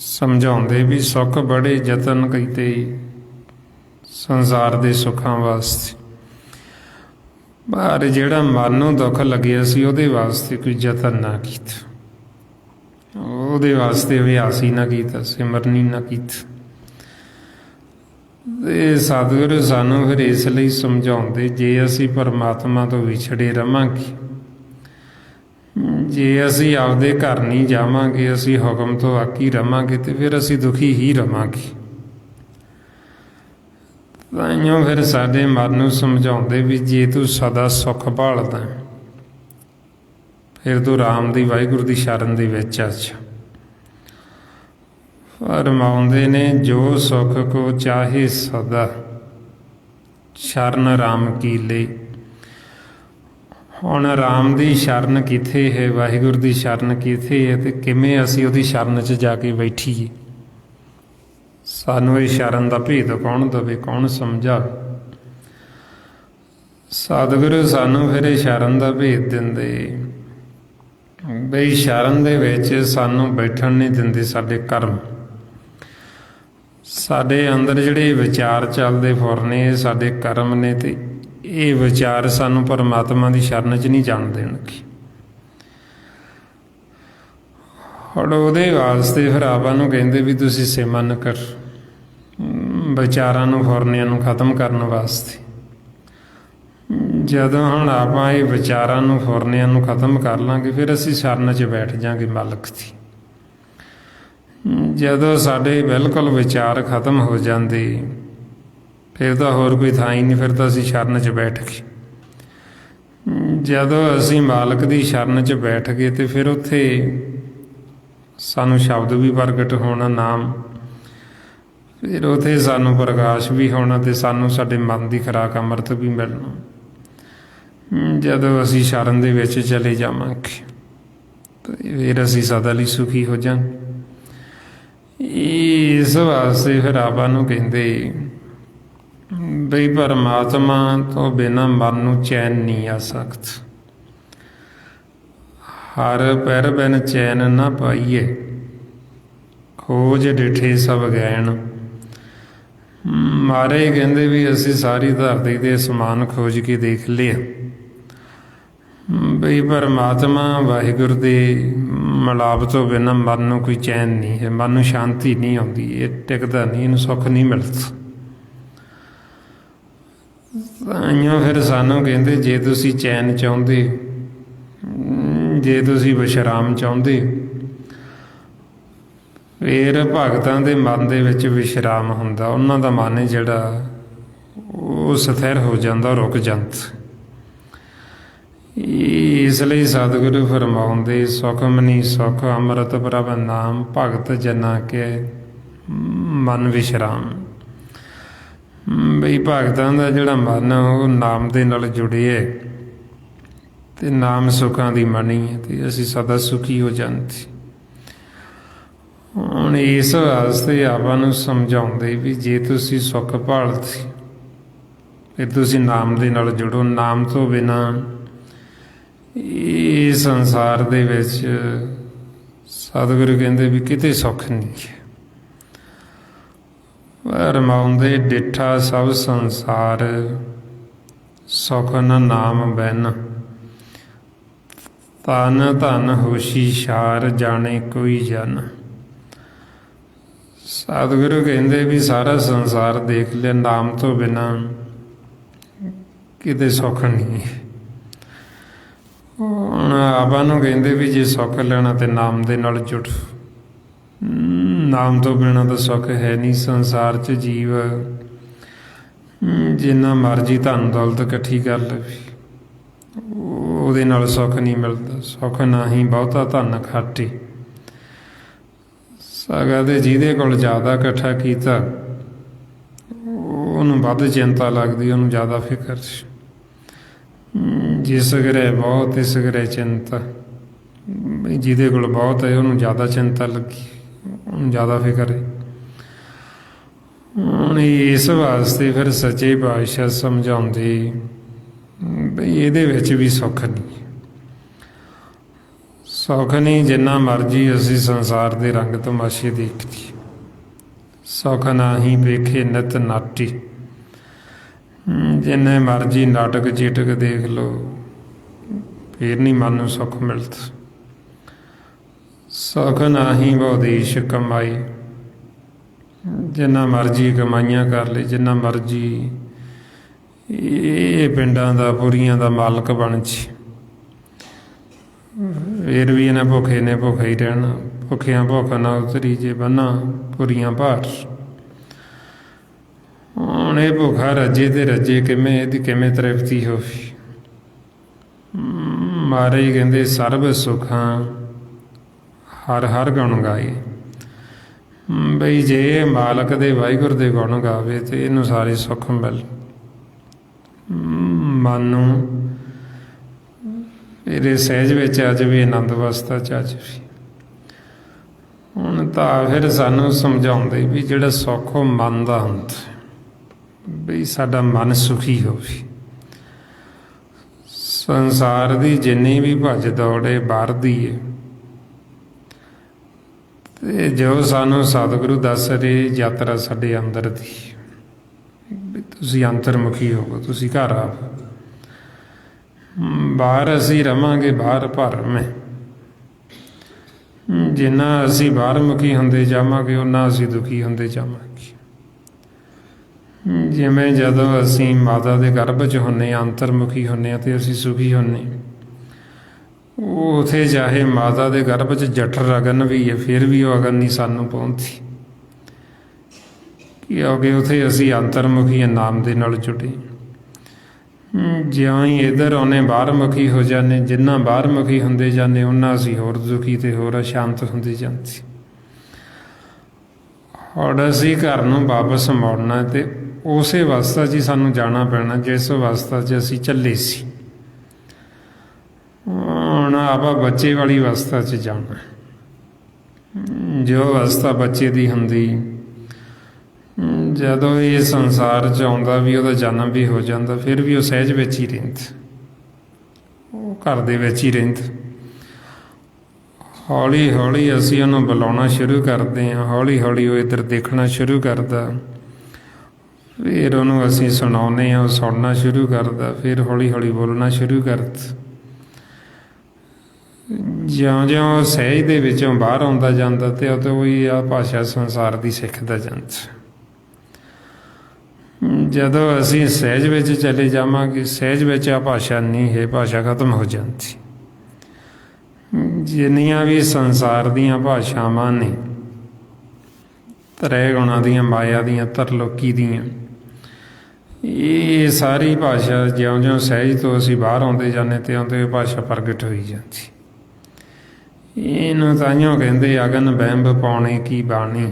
ਸਮਝਾਉਂਦੇ ਵੀ ਸੁੱਖ ਬੜੇ ਯਤਨ ਕੀਤੇ ਸੰਸਾਰ ਦੇ ਸੁੱਖਾਂ ਵਾਸਤੇ, ਪਰ ਜਿਹੜਾ ਮਨ ਨੂੰ ਦੁੱਖ ਲੱਗਿਆ ਸੀ ਉਹਦੇ ਵਾਸਤੇ ਕੋਈ ਯਤਨ ਨਾ ਕੀਤਾ, ਉਹਦੇ ਵਾਸਤੇ ਅਭਿਆਸ ਹੀ ਨਾ ਕੀਤਾ, ਸਿਮਰਨ ਹੀ ਨਾ ਕੀਤਾ। ਤੇ ਸਤਿਗੁਰੂ ਸਾਨੂੰ ਫਿਰ ਇਸ ਲਈ ਸਮਝਾਉਂਦੇ ਜੇ ਅਸੀਂ ਪਰਮਾਤਮਾ ਤੋਂ ਵਿਛੜੇ ਰਵਾਂਗੇ, ਜੇ ਅਸੀਂ ਆਪਦੇ ਘਰ ਨਹੀਂ ਜਾਵਾਂਗੇ, ਅਸੀਂ ਹੁਕਮ ਤੋਂ ਆਕੀ ਰਵਾਂਗੇ, ਤੇ ਫਿਰ ਅਸੀਂ ਦੁਖੀ ਹੀ ਰਵਾਂਗੇ। ਤਾਂਹੀਓ ਫਿਰ ਸਾਡੇ ਮਨ ਨੂੰ ਸਮਝਾਉਂਦੇ ਵੀ ਜੇ ਤੂੰ ਸਦਾ ਸੁੱਖ ਭਾਲਦਾ ਫਿਰ ਤੂੰ ਰਾਮ ਦੀ ਵਾਹਿਗੁਰੂ ਦੀ ਸ਼ਰਨ ਦੇ ਵਿੱਚ ਆ ਜਾ। ਫਰਮਾਉਂਦੇ ਨੇ ਜੋ ਸੁਖ ਕੋ ਚਾਹੇ ਸਦਾ ਸ਼ਰਨ ਰਾਮ ਕੀ ਲਈ। ਹੁਣ ਰਾਮ ਦੀ ਸ਼ਰਨ ਕਿੱਥੇ ਹੈ, ਵਾਹਿਗੁਰੂ ਦੀ ਸ਼ਰਨ ਕਿੱਥੇ ਹੈ, ਤੇ ਕਿਵੇਂ ਅਸੀਂ ਉਹਦੀ ਸ਼ਰਨ 'ਚ ਜਾ ਕੇ ਬੈਠੀਏ? ਸਾਨੂੰ ਇਹ ਸ਼ਰਨ ਦਾ ਭੇਦ ਕੌਣ ਦੇਵੇ, ਕੌਣ ਸਮਝਾਵੇ? ਸਤਿਗੁਰੂ ਸਾਨੂੰ ਫਿਰ ਇਹ ਸ਼ਰਨ ਦਾ ਭੇਦ ਦਿੰਦੇ ਬਈ ਸ਼ਰਨ ਦੇ ਵਿੱਚ ਸਾਨੂੰ ਬੈਠਣ ਨਹੀਂ ਦਿੰਦੇ ਸਾਡੇ ਕਰਮ। ਸਾਡੇ ਅੰਦਰ ਜਿਹੜੇ ਵਿਚਾਰ ਚੱਲਦੇ ਫੁਰਨੇ ਸਾਡੇ ਕਰਮ ਨੇ, ਤੇ ਇਹ ਵਿਚਾਰ ਸਾਨੂੰ ਪਰਮਾਤਮਾ ਦੀ ਸ਼ਰਨ 'ਚ ਨਹੀਂ ਜਾਣ ਦੇਣਗੇ। ਹੁਣ ਉਹਦੇ ਵਾਸਤੇ ਫਿਰ ਆਪਾਂ ਨੂੰ ਕਹਿੰਦੇ ਵੀ ਤੁਸੀਂ ਸਿਮਰਨ ਕਰ, ਵਿਚਾਰਾਂ ਨੂੰ ਫੁਰਨਿਆਂ ਨੂੰ ਖਤਮ ਕਰਨ ਵਾਸਤੇ। ਜਦੋਂ ਹੁਣ ਆਪਾਂ ਇਹ ਵਿਚਾਰਾਂ ਨੂੰ ਫੁਰਨਿਆਂ ਨੂੰ ਖਤਮ ਕਰ ਲਾਂਗੇ, ਫਿਰ ਅਸੀਂ ਸ਼ਰਨ 'ਚ ਬੈਠ ਜਾਵਾਂਗੇ ਮਾਲਕ ਦੀ। ਜਦੋਂ ਸਾਡੇ ਬਿਲਕੁਲ ਵਿਚਾਰ ਖਤਮ ਹੋ ਜਾਂਦੇ, ਫਿਰ ਤਾਂ ਹੋਰ ਕੋਈ ਥਾਂ ਹੀ ਨਹੀਂ, ਫਿਰ ਤਾਂ ਅਸੀਂ ਸ਼ਰਨ 'ਚ ਬੈਠ ਗਏ। ਜਦੋਂ ਅਸੀਂ ਮਾਲਕ ਦੀ ਸ਼ਰਨ 'ਚ ਬੈਠ ਗਏ, ਤੇ ਫਿਰ ਉੱਥੇ ਸਾਨੂੰ ਸ਼ਬਦ ਵੀ ਪ੍ਰਗਟ ਹੋਣਾ, ਨਾਮ, ਫਿਰ ਉੱਥੇ ਸਾਨੂੰ ਪ੍ਰਕਾਸ਼ ਵੀ ਹੋਣਾ, ਤੇ ਸਾਨੂੰ ਸਾਡੇ ਮਨ ਦੀ ਖੁਰਾਕ ਅੰਮ੍ਰਿਤ ਵੀ ਮਿਲਣਾ। ਜਦੋਂ ਅਸੀਂ ਸ਼ਰਨ ਦੇ ਵਿੱਚ ਚਲੇ ਜਾਵਾਂਗੇ, ਫਿਰ ਅਸੀਂ ਸਦਾ ਲਈ ਸੁਖੀ ਹੋ ਜਾਵਾਂਗੇ। ਇਸ ਵਾਸਤੇ ਫਿਰ ਆਪਾਂ ਨੂੰ ਕਹਿੰਦੇ ਬਈ ਪਰਮਾਤਮਾ ਤੋਂ ਬਿਨਾਂ ਮਨ ਨੂੰ ਚੈਨ ਨਹੀਂ ਆ ਸਕਦਾ। ਹਰ ਪੈਰ ਬਿਨ ਚੈਨ ਨਾ ਪਾਈਏ, ਖੋਜ ਡਿਠੇ ਸਭ ਗੈਣ। ਮਾਰੇ ਕਹਿੰਦੇ ਵੀ ਅਸੀਂ ਸਾਰੀ ਧਰਤੀ ਤੇ ਅਸਮਾਨ ਖੋਜ ਕੇ ਦੇਖ ਲਿਆ, ਬਈ ਪਰਮਾਤਮਾ ਵਾਹਿਗੁਰੂ ਦੇ ਮਿਲਾਪ ਤੋਂ ਬਿਨਾਂ ਮਨ ਨੂੰ ਕੋਈ ਚੈਨ ਨਹੀਂ ਹੈ, ਮਨ ਨੂੰ ਸ਼ਾਂਤੀ ਨਹੀਂ ਆਉਂਦੀ, ਇਹ ਟਿਕਦਾ ਨਹੀਂ, ਇਹਨੂੰ ਸੁੱਖ ਨਹੀਂ ਮਿਲਦਾ। ਤਾਂਹੀਓ ਫਿਰ ਸਾਨੂੰ ਕਹਿੰਦੇ ਜੇ ਤੁਸੀਂ ਚੈਨ ਚਾਹੁੰਦੇ, ਜੇ ਤੁਸੀਂ ਵਿਸ਼ਰਾਮ ਚਾਹੁੰਦੇ, ਫਿਰ ਭਗਤਾਂ ਦੇ ਮਨ ਦੇ ਵਿੱਚ ਵਿਸ਼ਰਾਮ ਹੁੰਦਾ, ਉਹਨਾਂ ਦਾ ਮਨ ਹੈ ਜਿਹੜਾ ਉਹ ਸਥਿਰ ਹੋ ਜਾਂਦਾ, ਰੁਕ ਜਾਂਦਾ। ਇਸ ਲਈ ਸਤਿਗੁਰੂ ਫਰਮਾਉਂਦੇ ਸੁਖ ਮਨੀ ਸੁਖ ਅੰਮ੍ਰਿਤ ਪ੍ਰਭ ਨਾਮ ਭਗਤ ਜਨਾ ਕੇ ਮਨ ਵਿਸ਼ਰਾਮ। ਬਈ ਭਗਤਾਂ ਦਾ ਜਿਹੜਾ ਮਨ ਉਹ ਨਾਮ ਦੇ ਨਾਲ ਜੁੜੇ ਹੈ ਤੇ ਨਾਮ ਸੁੱਖਾਂ ਦੀ ਮਣੀ ਹੈ ਤੇ ਅਸੀਂ ਸਦਾ ਸੁਖੀ ਹੋ ਜਾਂਦੇ। ਹੁਣ ਇਸ ਵਾਸਤੇ ਆਪਾਂ ਨੂੰ ਸਮਝਾਉਂਦੇ ਵੀ ਜੇ ਤੁਸੀਂ ਸੁੱਖ ਭਾਲਦੇ ਫਿਰ ਤੁਸੀਂ ਨਾਮ ਦੇ ਨਾਲ ਜੁੜੋ। ਨਾਮ ਤੋਂ ਬਿਨਾਂ ਇਹ ਸੰਸਾਰ ਦੇ ਵਿੱਚ ਸਤਿਗੁਰੂ ਕਹਿੰਦੇ ਵੀ ਕਿਤੇ ਸੁੱਖ ਨਹੀਂ ਹੈ। ਰਮਾਉਂਦੇ ਡਿੱਠਾ ਸਭ ਸੰਸਾਰ ਸੁਖ ਨ ਨਾਮ ਬੈਨ, ਤਨ ਧਨ ਹੋਸ਼ੀ ਸ਼ਾਰ ਜਾਣੇ ਕੋਈ ਜਨ। ਸਤਿਗੁਰੂ ਕਹਿੰਦੇ ਵੀ ਸਾਰਾ ਸੰਸਾਰ ਦੇਖ ਲਿਆ, ਨਾਮ ਤੋਂ ਬਿਨਾਂ ਕਿਤੇ ਸੁੱਖ ਨਹੀਂ ਹੈ। ਹੁਣ ਆਪਾਂ ਨੂੰ ਕਹਿੰਦੇ ਵੀ ਜੇ ਸੁੱਖ ਲੈਣਾ ਤੇ ਨਾਮ ਦੇ ਨਾਲ ਜੁੜ। ਨਾਮ ਤੋਂ ਬਿਨਾਂ ਤਾਂ ਸੁੱਖ ਹੈ ਨਹੀਂ। ਸੰਸਾਰ 'ਚ ਜੀਵ ਜਿੰਨਾ ਮਰਜ਼ੀ ਧਨ ਦੌਲਤ ਇਕੱਠੀ ਕਰ ਲਵੇ ਉਹਦੇ ਨਾਲ ਸੁੱਖ ਨਹੀਂ ਮਿਲਦਾ। ਸੁੱਖ ਨਾ ਹੀ ਬਹੁਤਾ ਧਨ ਖਾਟੇ, ਸਗਾ ਦੇ ਜਿਹਦੇ ਕੋਲ ਜ਼ਿਆਦਾ ਇਕੱਠਾ ਕੀਤਾ ਉਹਨੂੰ ਵੱਧ ਚਿੰਤਾ ਲੱਗਦੀ, ਉਹਨੂੰ ਜ਼ਿਆਦਾ ਫਿਕਰ। ਜਿਸ ਗ੍ਰਹਿ ਬਹੁਤ ਇਸ ਗ੍ਰਹਿ ਚਿੰਤਾ, ਜਿਹਦੇ ਕੋਲ ਬਹੁਤ ਹੈ ਉਹਨੂੰ ਜ਼ਿਆਦਾ ਚਿੰਤਾ ਲੱਗੀ, ਉਹਨੂੰ ਜ਼ਿਆਦਾ ਫਿਕਰ ਹੈ। ਹੁਣ ਇਸ ਵਾਸਤੇ ਫਿਰ ਸੱਚੇ ਪਾਤਸ਼ਾਹ ਸਮਝਾਉਂਦੇ ਬਈ ਇਹਦੇ ਵਿੱਚ ਵੀ ਸੁੱਖ ਨਹੀਂ। ਸੁੱਖ ਨਹੀਂ ਜਿੰਨਾ ਮਰਜ਼ੀ ਅਸੀਂ ਸੰਸਾਰ ਦੇ ਰੰਗ ਤਮਾਸ਼ੇ ਦੇਖੀਏ, ਸੁੱਖ ਨਾ ਹੀ ਵੇਖੇ ਨਿਤ ਨਾਟੀ। ਜਿੰਨੇ ਮਰਜ਼ੀ ਨਾਟਕ ਚੀਟਕ ਦੇਖ ਲਓ ਫਿਰ ਨਹੀਂ ਮਨ ਨੂੰ ਸੁੱਖ ਮਿਲਦਾ। ਸੁੱਖ ਨਾ ਹੀ ਬਹੁਦੇਸ਼ ਕਮਾਈ, ਜਿੰਨਾ ਮਰਜ਼ੀ ਕਮਾਈਆਂ ਕਰ ਲਏ, ਜਿੰਨਾ ਮਰਜ਼ੀ ਇਹ ਪਿੰਡਾਂ ਦਾ ਪੁਰੀਆਂ ਦਾ ਮਾਲਕ ਬਣ ਜੇ, ਫਿਰ ਵੀ ਇਹਨਾਂ ਭੁੱਖੇ ਨੇ ਭੁੱਖੇ ਹੀ ਰਹਿਣਾ। ਭੁੱਖਿਆਂ ਭੁੱਖ ਨਾ ਉਤਰੀ ਜੇ ਬੰਨਾ ਪੁਰੀਆਂ ਭਾਰ। ਹੁਣ ਇਹ ਭੁੱਖਾ ਰੱਜੇ ਤੇ ਰੱਜੇ ਕਿਵੇਂ, ਇਹਦੀ ਕਿਵੇਂ ਤ੍ਰਿਪਤੀ ਹੋਵੇ। ਮਹਾਰਾਜ ਕਹਿੰਦੇ ਸਰਬ ਸੁੱਖਾਂ ਹਰ ਹਰ ਗੁਣ ਗਾਏ। ਬਈ ਜੇ ਮਾਲਕ ਦੇ ਵਾਹਿਗੁਰੂ ਦੇ ਗੁਣ ਗਾਵੇ ਤੇ ਇਹਨੂੰ ਸਾਰੇ ਸੁੱਖ ਮਿਲ। ਮਨ ਨੂੰ ਇਹਦੇ ਸਹਿਜ ਵਿੱਚ ਆ ਜਾਵੇ, ਆਨੰਦ ਅਵਸਥਾ 'ਚ ਆ ਜਾਵੇ। ਹੁਣ ਤਾਂ ਫਿਰ ਸਾਨੂੰ ਸਮਝਾਉਂਦੇ ਵੀ ਜਿਹੜਾ ਸੁੱਖ ਉਹ ਮਨ ਦਾ ਹੁੰਦਾ, ਬਈ ਸਾਡਾ ਮਨ ਸੁਖੀ ਹੋਵੇ। ਸੰਸਾਰ ਦੀ ਜਿੰਨੀ ਵੀ ਭੱਜ ਦੌੜ ਹੈ ਬਾਹਰ ਦੀ ਹੈ, ਤੇ ਜੋ ਸਾਨੂੰ ਸਤਿਗੁਰੂ ਦੱਸ ਰਹੇ ਯਾਤਰਾ ਸਾਡੇ ਅੰਦਰ ਦੀ। ਤੁਸੀਂ ਅੰਤਰਮੁਖੀ ਹੋਵੋ, ਤੁਸੀਂ ਘਰ ਆਵੋ। ਬਾਹਰ ਅਸੀਂ ਰਵਾਂਗੇ, ਬਾਹਰ ਭਰਮ ਹੈ। ਜਿੰਨਾ ਅਸੀਂ ਬਾਹਰਮੁਖੀ ਹੁੰਦੇ ਜਾਵਾਂਗੇ ਓਨਾ ਅਸੀਂ ਦੁਖੀ ਹੁੰਦੇ ਜਾਵਾਂਗੇ। ਜਿਵੇਂ ਜਦੋਂ ਅਸੀਂ ਮਾਤਾ ਦੇ ਗਰਭ 'ਚ ਹੁੰਦੇ ਹਾਂ, ਅੰਤਰਮੁਖੀ ਹੁੰਦੇ ਹਾਂ ਤੇ ਅਸੀਂ ਸੁਖੀ ਹੁੰਦੇ। ਉੱਥੇ ਚਾਹੇ ਮਾਤਾ ਦੇ ਗਰਭ 'ਚ ਜਠਰ ਅਗਨ ਵੀ ਹੈ, ਫਿਰ ਵੀ ਉਹ ਅਗਨ ਨਹੀਂ ਸਾਨੂੰ ਪਹੁੰਚਦੀ, ਕਿਉਂਕਿ ਉੱਥੇ ਅਸੀਂ ਅੰਤਰਮੁਖੀ ਨਾਮ ਦੇ ਨਾਲ ਜੁੜੇ। ਜਿਉਂ ਹੀ ਇੱਧਰ ਆਉਂਦੇ ਬਾਹਰਮੁਖੀ ਹੋ ਜਾਂਦੇ, ਜਿੰਨਾ ਬਾਹਰਮੁਖੀ ਹੁੰਦੇ ਜਾਂਦੇ ਉਹਨਾਂ ਅਸੀਂ ਹੋਰ ਦੁਖੀ ਤੇ ਹੋਰ ਅਸ਼ਾਂਤ ਹੁੰਦੇ ਜਾਂਦੇ। ਹੁਣ ਅਸੀਂ ਘਰ ਨੂੰ ਵਾਪਸ ਮੁੜਨਾ ਤੇ ਉਸੇ ਅਵਸਥਾ 'ਚ ਹੀ ਸਾਨੂੰ ਜਾਣਾ ਪੈਣਾ ਜਿਸ ਅਵਸਥਾ 'ਚ ਅਸੀਂ ਚੱਲੇ ਸੀ। ਹੁਣ ਆਪਾਂ ਬੱਚੇ ਵਾਲੀ ਅਵਸਥਾ 'ਚ ਜਾਣਾ। ਜੋ ਅਵਸਥਾ ਬੱਚੇ ਦੀ ਹੁੰਦੀ, ਜਦੋਂ ਇਹ ਸੰਸਾਰ 'ਚ ਆਉਂਦਾ ਵੀ ਉਹਦਾ ਜਨਮ ਵੀ ਹੋ ਜਾਂਦਾ, ਫਿਰ ਵੀ ਉਹ ਸਹਿਜ ਵਿੱਚ ਹੀ ਰਹਿੰਦਾ, ਉਹ ਘਰ ਦੇ ਵਿੱਚ ਹੀ ਰਹਿੰਦਾ। ਹੌਲੀ ਹੌਲੀ ਅਸੀਂ ਉਹਨੂੰ ਬੁਲਾਉਣਾ ਸ਼ੁਰੂ ਕਰਦੇ ਹਾਂ, ਹੌਲੀ ਹੌਲੀ ਉਹ ਇੱਧਰ ਦੇਖਣਾ ਸ਼ੁਰੂ ਕਰਦਾ, ਫਿਰ ਉਹਨੂੰ ਅਸੀਂ ਸੁਣਾਉਂਦੇ ਹਾਂ, ਉਹ ਸੁਣਨਾ ਸ਼ੁਰੂ ਕਰਦਾ, ਫਿਰ ਹੌਲੀ ਹੌਲੀ ਬੋਲਣਾ ਸ਼ੁਰੂ ਕਰਦਾ। ਜਿਉਂ-ਜਿਉਂ ਸਹਿਜ ਦੇ ਵਿੱਚੋਂ ਬਾਹਰ ਆਉਂਦਾ ਜਾਂਦਾ ਤੇ ਉਹ ਹੀ ਆ ਭਾਸ਼ਾ ਸੰਸਾਰ ਦੀ ਸਿੱਖਦਾ ਜਾਂਦਾ। ਜਦੋਂ ਅਸੀਂ ਸਹਿਜ ਵਿੱਚ ਚਲੇ ਜਾਵਾਂਗੇ, ਸਹਿਜ ਵਿੱਚ ਆ ਭਾਸ਼ਾ ਨਹੀਂ ਹੈ, ਭਾਸ਼ਾ ਖਤਮ ਹੋ ਜਾਂਦੀ। ਜਿੰਨੀਆਂ ਵੀ ਸੰਸਾਰ ਦੀਆਂ ਭਾਸ਼ਾਵਾਂ ਨੇ, ਤ੍ਰੈ ਗੁਣਾਂ ਦੀਆਂ, ਮਾਇਆ ਦੀਆਂ, ਤਰਲੋਕੀ ਦੀਆਂ, ਇਹ ਸਾਰੀ ਭਾਸ਼ਾ ਜਿਉਂ-ਜਿਉਂ ਸਹਿਜ ਤੋਂ ਅਸੀਂ ਬਾਹਰ ਆਉਂਦੇ ਜਾਂਦੇ ਤੇ ਭਾਸ਼ਾ ਪ੍ਰਗਟ ਹੋਈ ਜਾਂਦੀ। ਇਹਨੂੰ ਤਾਂਹੀਓ ਕਹਿੰਦੇ ਅਗਨ ਬੈਂਬ ਪਾਉਣੇ ਕੀ ਬਾਣੀ,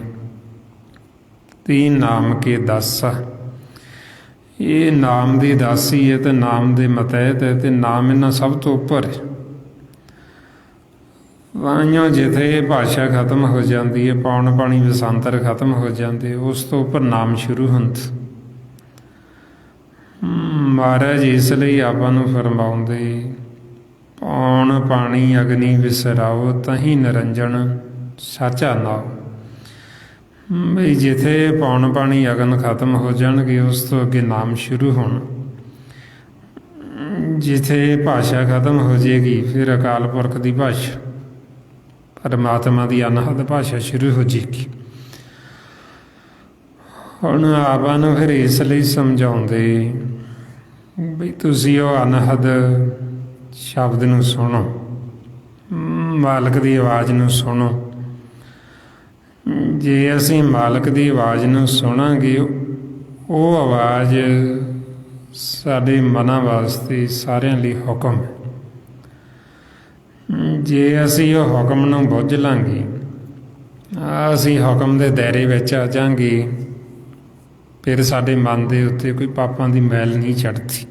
ਤੀ ਨਾਮ ਕੇ ਦਾਸਾ। ਇਹ ਨਾਮ ਦੀ ਦਾਸੀ ਹੈ ਤੇ ਨਾਮ ਦੇ ਮਤਹਿਤ ਹੈ ਤੇ ਨਾਮ ਇਹਨਾਂ ਸਭ ਤੋਂ ਉੱਪਰ ਹੈ। ਵਾਂਝੋਂ ਜਿੱਥੇ ਇਹ ਭਾਸ਼ਾ ਖਤਮ ਹੋ ਜਾਂਦੀ ਹੈ, ਪੌਣ ਪਾਣੀ ਵਸਾਂਤਰ ਖਤਮ ਹੋ ਜਾਂਦੇ, ਉਸ ਤੋਂ ਉੱਪਰ ਨਾਮ ਸ਼ੁਰੂ ਹੁੰਦਾ। ਮਹਾਰਾਜ ਇਸ ਲਈ ਆਪਾਂ ਨੂੰ ਫਰਮਾਉਂਦੇ, ਪੌਣ ਪਾਣੀ ਅਗਨੀ ਵਿਸਰਾਓ, ਤਹੀਂ ਨਿਰੰਜਨ ਸਾਚਾ ਨਾਉ। ਬਈ ਜਿੱਥੇ ਪੌਣ ਪਾਣੀ ਅਗਨ ਖਤਮ ਹੋ ਜਾਣਗੇ, ਉਸ ਤੋਂ ਅੱਗੇ ਨਾਮ ਸ਼ੁਰੂ ਹੋਣਾ। ਜਿੱਥੇ ਭਾਸ਼ਾ ਖਤਮ ਹੋ ਜਾਏਗੀ, ਫਿਰ ਅਕਾਲ ਪੁਰਖ ਦੀ ਭਾਸ਼ਾ, ਪਰਮਾਤਮਾ ਦੀ ਅਨਹਦ ਭਾਸ਼ਾ ਸ਼ੁਰੂ ਹੋ ਜਾਏਗੀ। ਹੁਣ ਆਪਾਂ ਨੂੰ ਫਿਰ ਇਸ ਲਈ ਸਮਝਾਉਂਦੇ ਬਈ ਤੁਸੀਂ ਉਹ ਅਨਹਦ ਸ਼ਬਦ ਨੂੰ ਸੁਣੋ, ਮਾਲਕ ਦੀ ਆਵਾਜ਼ ਨੂੰ ਸੁਣੋ। ਜੇ ਅਸੀਂ ਮਾਲਕ ਦੀ ਆਵਾਜ਼ ਨੂੰ ਸੁਣਾਂਗੇ, ਉਹ ਆਵਾਜ਼ ਸਾਡੇ ਮਨਾਂ ਵਾਸਤੇ ਸਾਰਿਆਂ ਲਈ ਹੁਕਮ ਹੈ। ਜੇ ਅਸੀਂ ਉਹ ਹੁਕਮ ਨੂੰ ਬੁੱਝ ਲਾਂਗੇ, ਅਸੀਂ ਹੁਕਮ ਦੇ ਦਾਇਰੇ ਵਿੱਚ ਆ ਜਾਵਾਂਗੇ, ਫਿਰ ਸਾਡੇ ਮਨ ਦੇ ਉੱਤੇ ਕੋਈ ਪਾਪਾਂ ਦੀ ਮੈਲ ਨਹੀਂ ਚੜ੍ਹਦੀ।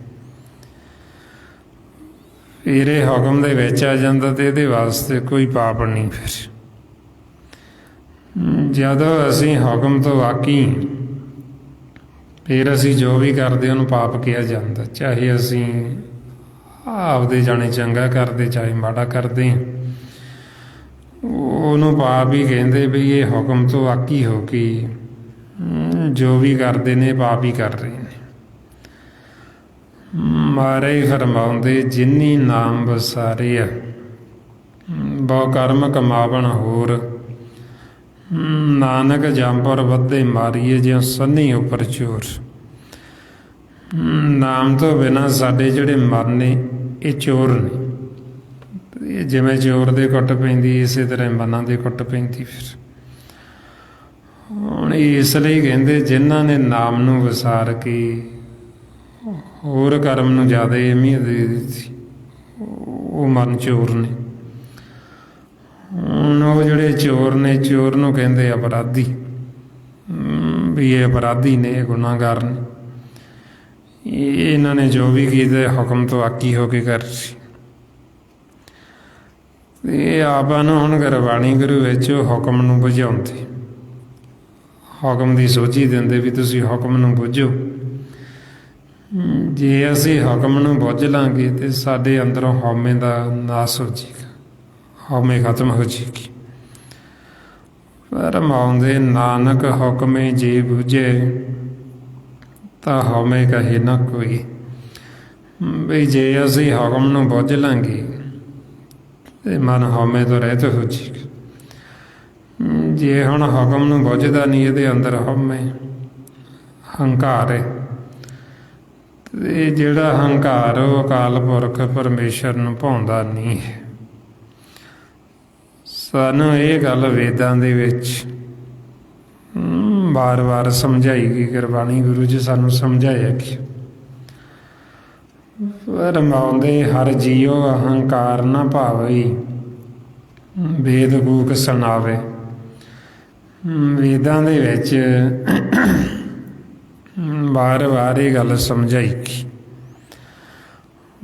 ਫਿਰ ਇਹ ਹੁਕਮ ਦੇ ਵਿੱਚ ਆ ਜਾਂਦਾ ਤੇ ਇਹਦੇ ਵਾਸਤੇ ਕੋਈ ਪਾਪ ਨਹੀਂ। ਫਿਰ ਜਦੋਂ ਅਸੀਂ ਹੁਕਮ ਤੋਂ ਵਾਕੀ, ਫਿਰ ਅਸੀਂ ਜੋ ਵੀ ਕਰਦੇ ਉਹਨੂੰ ਪਾਪ ਕਿਹਾ ਜਾਂਦਾ। ਚਾਹੇ ਅਸੀਂ ਆਪਦੇ ਜਾਣੇ ਚੰਗਾ ਕਰਦੇ, ਚਾਹੇ ਮਾੜਾ ਕਰਦੇ, ਉਹਨੂੰ ਪਾਪ ਹੀ ਕਹਿੰਦੇ। ਵੀ ਇਹ ਹੁਕਮ ਤੋਂ ਵਾਕੀ ਹੋ ਕੇ ਜੋ ਵੀ ਕਰਦੇ ਨੇ ਪਾਪ ਹੀ ਕਰ ਰਹੇ ਨੇ। ਮਹਾਰਾਜ ਫਰਮਾਉਂਦੇ, ਜਿਨੀ ਨਾਮ ਵਸਾਰੇ ਆ, ਬਹੁ ਕਰਮ ਕਮਾਵਣ ਹੋਰ, ਨਾਨਕ ਜੰਪਰ ਵੱਧੇ ਮਾਰੀਏ, ਜਿਉਂ ਸੰਨੀ ਉੱਪਰ ਚੋਰ। ਨਾਮ ਤੋਂ ਬਿਨਾਂ ਸਾਡੇ ਜਿਹੜੇ ਮਨ ਨੇ, ਇਹ ਚੋਰ ਨੇ। ਜਿਵੇਂ ਚੋਰ ਦੇ ਕੁੱਟ ਪੈਂਦੀ, ਇਸੇ ਤਰ੍ਹਾਂ ਮਨਾਂ ਦੇ ਕੁੱਟ ਪੈਂਦੀ। ਫਿਰ ਹੁਣ ਇਸ ਲਈ ਕਹਿੰਦੇ, ਜਿਨ੍ਹਾਂ ਨੇ ਨਾਮ ਨੂੰ ਵਿਸਾਰ ਕੇ ਹੋਰ ਕਰਮ ਨੂੰ ਜ਼ਿਆਦਾ ਅਹਿਮੀਅਤ ਦੇ ਦਿੱਤੀ, ਉਹ ਮਨ ਚੋਰ ਨੇ। ਹੁਣ ਉਹ ਜਿਹੜੇ ਚੋਰ ਨੇ, ਚੋਰ ਨੂੰ ਕਹਿੰਦੇ ਅਪਰਾਧੀ। ਵੀ ਇਹ ਅਪਰਾਧੀ ਨੇ, ਇਹ ਗੁਨਾਹਗਾਰ ਨੇ। ਇਹਨਾਂ ਨੇ ਜੋ ਵੀ ਕੀਤਾ ਹੁਕਮ ਤੋਂ ਆਕੀ ਹੋ ਕੇ ਕਰ ਸੀ। ਇਹ ਆਪਾਂ ਨੂੰ ਹੁਣ ਗੁਰਬਾਣੀ ਗੁਰੂ ਵਿੱਚ ਹੁਕਮ ਨੂੰ ਬੁਝਾਉਂਦੇ, ਹੁਕਮ ਦੀ ਸੋਝੀ ਦਿੰਦੇ ਵੀ ਤੁਸੀਂ ਹੁਕਮ ਨੂੰ ਬੁੱਝੋ। ਜੇ ਅਸੀਂ ਹੁਕਮ ਨੂੰ ਬੁੱਝ ਲਾਂਗੇ ਤੇ ਸਾਡੇ ਅੰਦਰੋਂ ਹਉਮੈ ਦਾ ਨਾਸ ਹੋ ਜਾਏਗਾ, ਹਉਮੈ ਖਤਮ ਹੋ ਜਾਏਗੀ। ਫਰਮਾਉਂਦੇ, ਨਾਨਕ ਹੁਕਮੇ ਜੇ ਬੁਝੇ, ਤਾਂ ਹਉਮੈ ਕਹੇ ਨਾ ਕੋਈ। ਵੀ ਜੇ ਅਸੀਂ ਹੁਕਮ ਨੂੰ ਬੁੱਝ ਲਾਂਗੇ ਤੇ ਮਨ ਹਉਮੈ ਤੋਂ ਰਹਿਤ ਹੋ ਜਾਏਗਾ। ਜੇ ਹੁਣ ਹੁਕਮ ਨੂੰ ਬੁੱਝਦਾ ਨਹੀਂ, ਇਹਦੇ ਅੰਦਰ ਹਉਮੈ, ਹੰਕਾਰ ਹੈ। ਤੇ ਜਿਹੜਾ ਹੰਕਾਰ, ਉਹ ਅਕਾਲ ਪੁਰਖ ਪਰਮੇਸ਼ਰ ਨੂੰ ਭਾਉਂਦਾ ਨਹੀਂ ਹੈ। ਸਾਨੂੰ ਇਹ ਗੱਲ ਵੇਦਾਂ ਦੇ ਵਿੱਚ ਵਾਰ-ਵਾਰ ਸਮਝਾਈ ਗਈ। ਗੁਰਬਾਣੀ ਗੁਰੂ ਜੀ ਸਾਨੂੰ ਸਮਝਾਇਆ ਕਿ ਫਰਮਾਉਂਦੇ, ਹਰ ਜੀਉ ਅਹੰਕਾਰ ਨਾ ਭਾਵਈ, ਵੇਦ ਕੂਕ ਸੁਣਾਵੇ। ਵੇਦਾਂ ਦੇ ਵਿੱਚ ਵਾਰ-ਵਾਰ ਇਹ ਗੱਲ ਸਮਝਾਈ ਗਈ।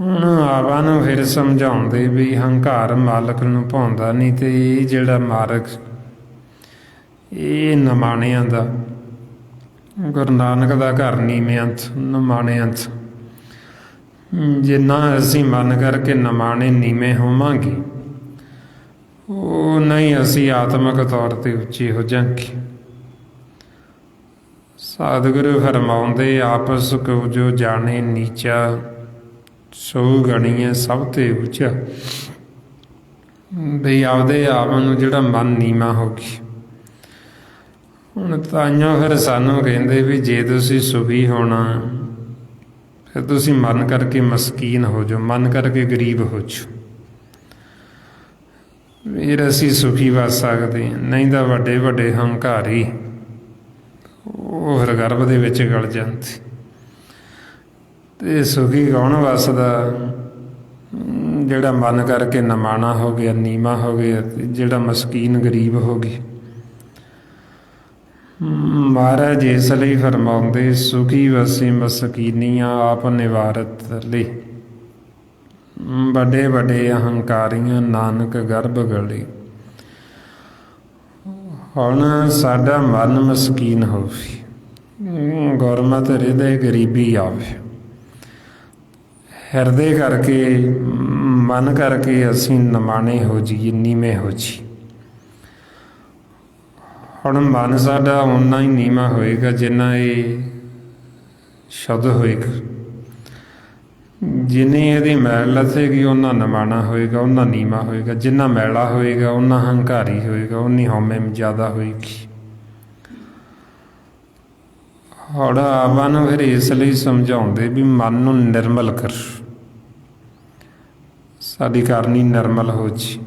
ਹੁਣ ਆਪਾਂ ਨੂੰ ਫਿਰ ਸਮਝਾਉਂਦੇ ਵੀ ਹੰਕਾਰ ਮਾਲਕ ਨੂੰ ਭਾਉਂਦਾ ਨਹੀਂ। ਤੇ ਇਹ ਜਿਹੜਾ ਮਾਰਗ, ਇਹ ਨਿਮਾਣਿਆਂ ਦਾ, ਗੁਰੂ ਨਾਨਕ ਦਾ ਘਰ ਨੀਵੇਂ ਅੰਤ, ਨਿਮਾਣਿਆਂ ਅੰਤ। ਜਿੰਨਾ ਅਸੀਂ ਮਨ ਕਰਕੇ ਨਿਮਾਣੇ ਨੀਵੇਂ ਹੋਵਾਂਗੇ, ਉਹ ਨਹੀਂ ਅਸੀਂ ਆਤਮਿਕ ਤੌਰ 'ਤੇ ਉੱਚੇ ਹੋ ਜਾਵਾਂਗੇ। ਸਤਿਗੁਰੂ ਫਰਮਾਉਂਦੇ, ਆਪਸ ਕੋ ਜੋ ਜਾਣੇ ਨੀਚਾ, ਸੋ ਗਣੀਏ ਸਭ ਤੇ ਉੱਚਾ। ਬਈ ਆਪਦੇ ਆਪ ਨੂੰ ਜਿਹੜਾ ਮਨ ਨੀਵਾਂ ਹੋ ਗਈ। ਹੁਣ ਤਾਈਓ ਫਿਰ ਸਾਨੂੰ ਕਹਿੰਦੇ ਵੀ ਜੇ ਤੁਸੀਂ ਸੁਖੀ ਹੋਣਾ ਫਿਰ ਤੁਸੀਂ ਮਨ ਕਰਕੇ ਮਸਕੀਨ ਹੋ ਜਾਓ, ਮਨ ਕਰਕੇ ਗਰੀਬ ਹੋ ਜਾਓ, ਫਿਰ ਅਸੀਂ ਸੁਖੀ ਵੱਸ ਸਕਦੇ ਹਾਂ। ਨਹੀਂ ਤਾਂ ਵੱਡੇ ਵੱਡੇ ਹੰਕਾਰੀ ਉਹ ਫਿਰ ਗਰਭ ਦੇ ਵਿੱਚ ਗਲ ਜਾਂਦੇ। ਤੇ ਸੁਖੀ ਕੌਣ ਵੱਸਦਾ? ਜਿਹੜਾ ਮਨ ਕਰਕੇ ਨਿਮਾਣਾ ਹੋ ਗਿਆ, ਨੀਵਾਂ ਹੋ ਗਿਆ, ਜਿਹੜਾ ਮਸਕੀਨ ਗਰੀਬ ਹੋ ਗਿਆ। ਮਹਾਰਾਜ ਇਸ ਲਈ ਫਰਮਾਉਂਦੇ ਸੁਖੀ ਵਸੀ ਮਸਕੀਨੀਆਂ ਆਪ ਨਿਵਾਰਤ ਲਈ। ਵੱਡੇ ਵੱਡੇ ਅਹੰਕਾਰੀਆਂ ਨਾਨਕ ਗਰਭ ਗਲੇ। ਹੁਣ ਸਾਡਾ ਮਨ ਮਸਕੀਨ ਹੋਵੇ, ਗੁਰਮਤਿ ਹਿਰਦੇ ਗਰੀਬੀ ਆਵੇ, ਹਿਰਦੇ ਕਰਕੇ ਮਨ ਕਰਕੇ ਅਸੀਂ ਨਿਮਾਣੇ ਹੋ ਜਾਈਏ, ਨੀਵੇਂ ਹੋ ਜਾਈਏ। ਹੁਣ ਮਨ ਸਾਡਾ ਓਨਾ ਹੀ ਨੀਵਾਂ ਹੋਏਗਾ ਜਿੰਨਾ ਇਹ ਸ਼ੁੱਧ ਹੋਏਗਾ। ਜਿੰਨੀ ਇਹਦੀ ਮੈਲ ਲੱਥੇਗੀ ਓਨਾ ਨਿਮਾਣਾ ਹੋਏਗਾ, ਓਨਾ ਨੀਵਾਂ ਹੋਏਗਾ। ਜਿੰਨਾ ਮੈਲਾ ਹੋਏਗਾ ਓਨਾ ਹੰਕਾਰੀ ਹੋਏਗਾ, ਓਨੀ ਹਉਮੈ ਜ਼ਿਆਦਾ ਹੋਏਗੀ। ਹੁਣ ਆਪਾਂ ਨੂੰ ਫਿਰ ਇਸ ਲਈ ਸਮਝਾਉਂਦੇ ਵੀ ਮਨ ਨੂੰ ਨਿਰਮਲ ਕਰ, ਸਾਡੀ ਕਰਨੀ ਨਿਰਮਲ ਹੋ ਜੀ।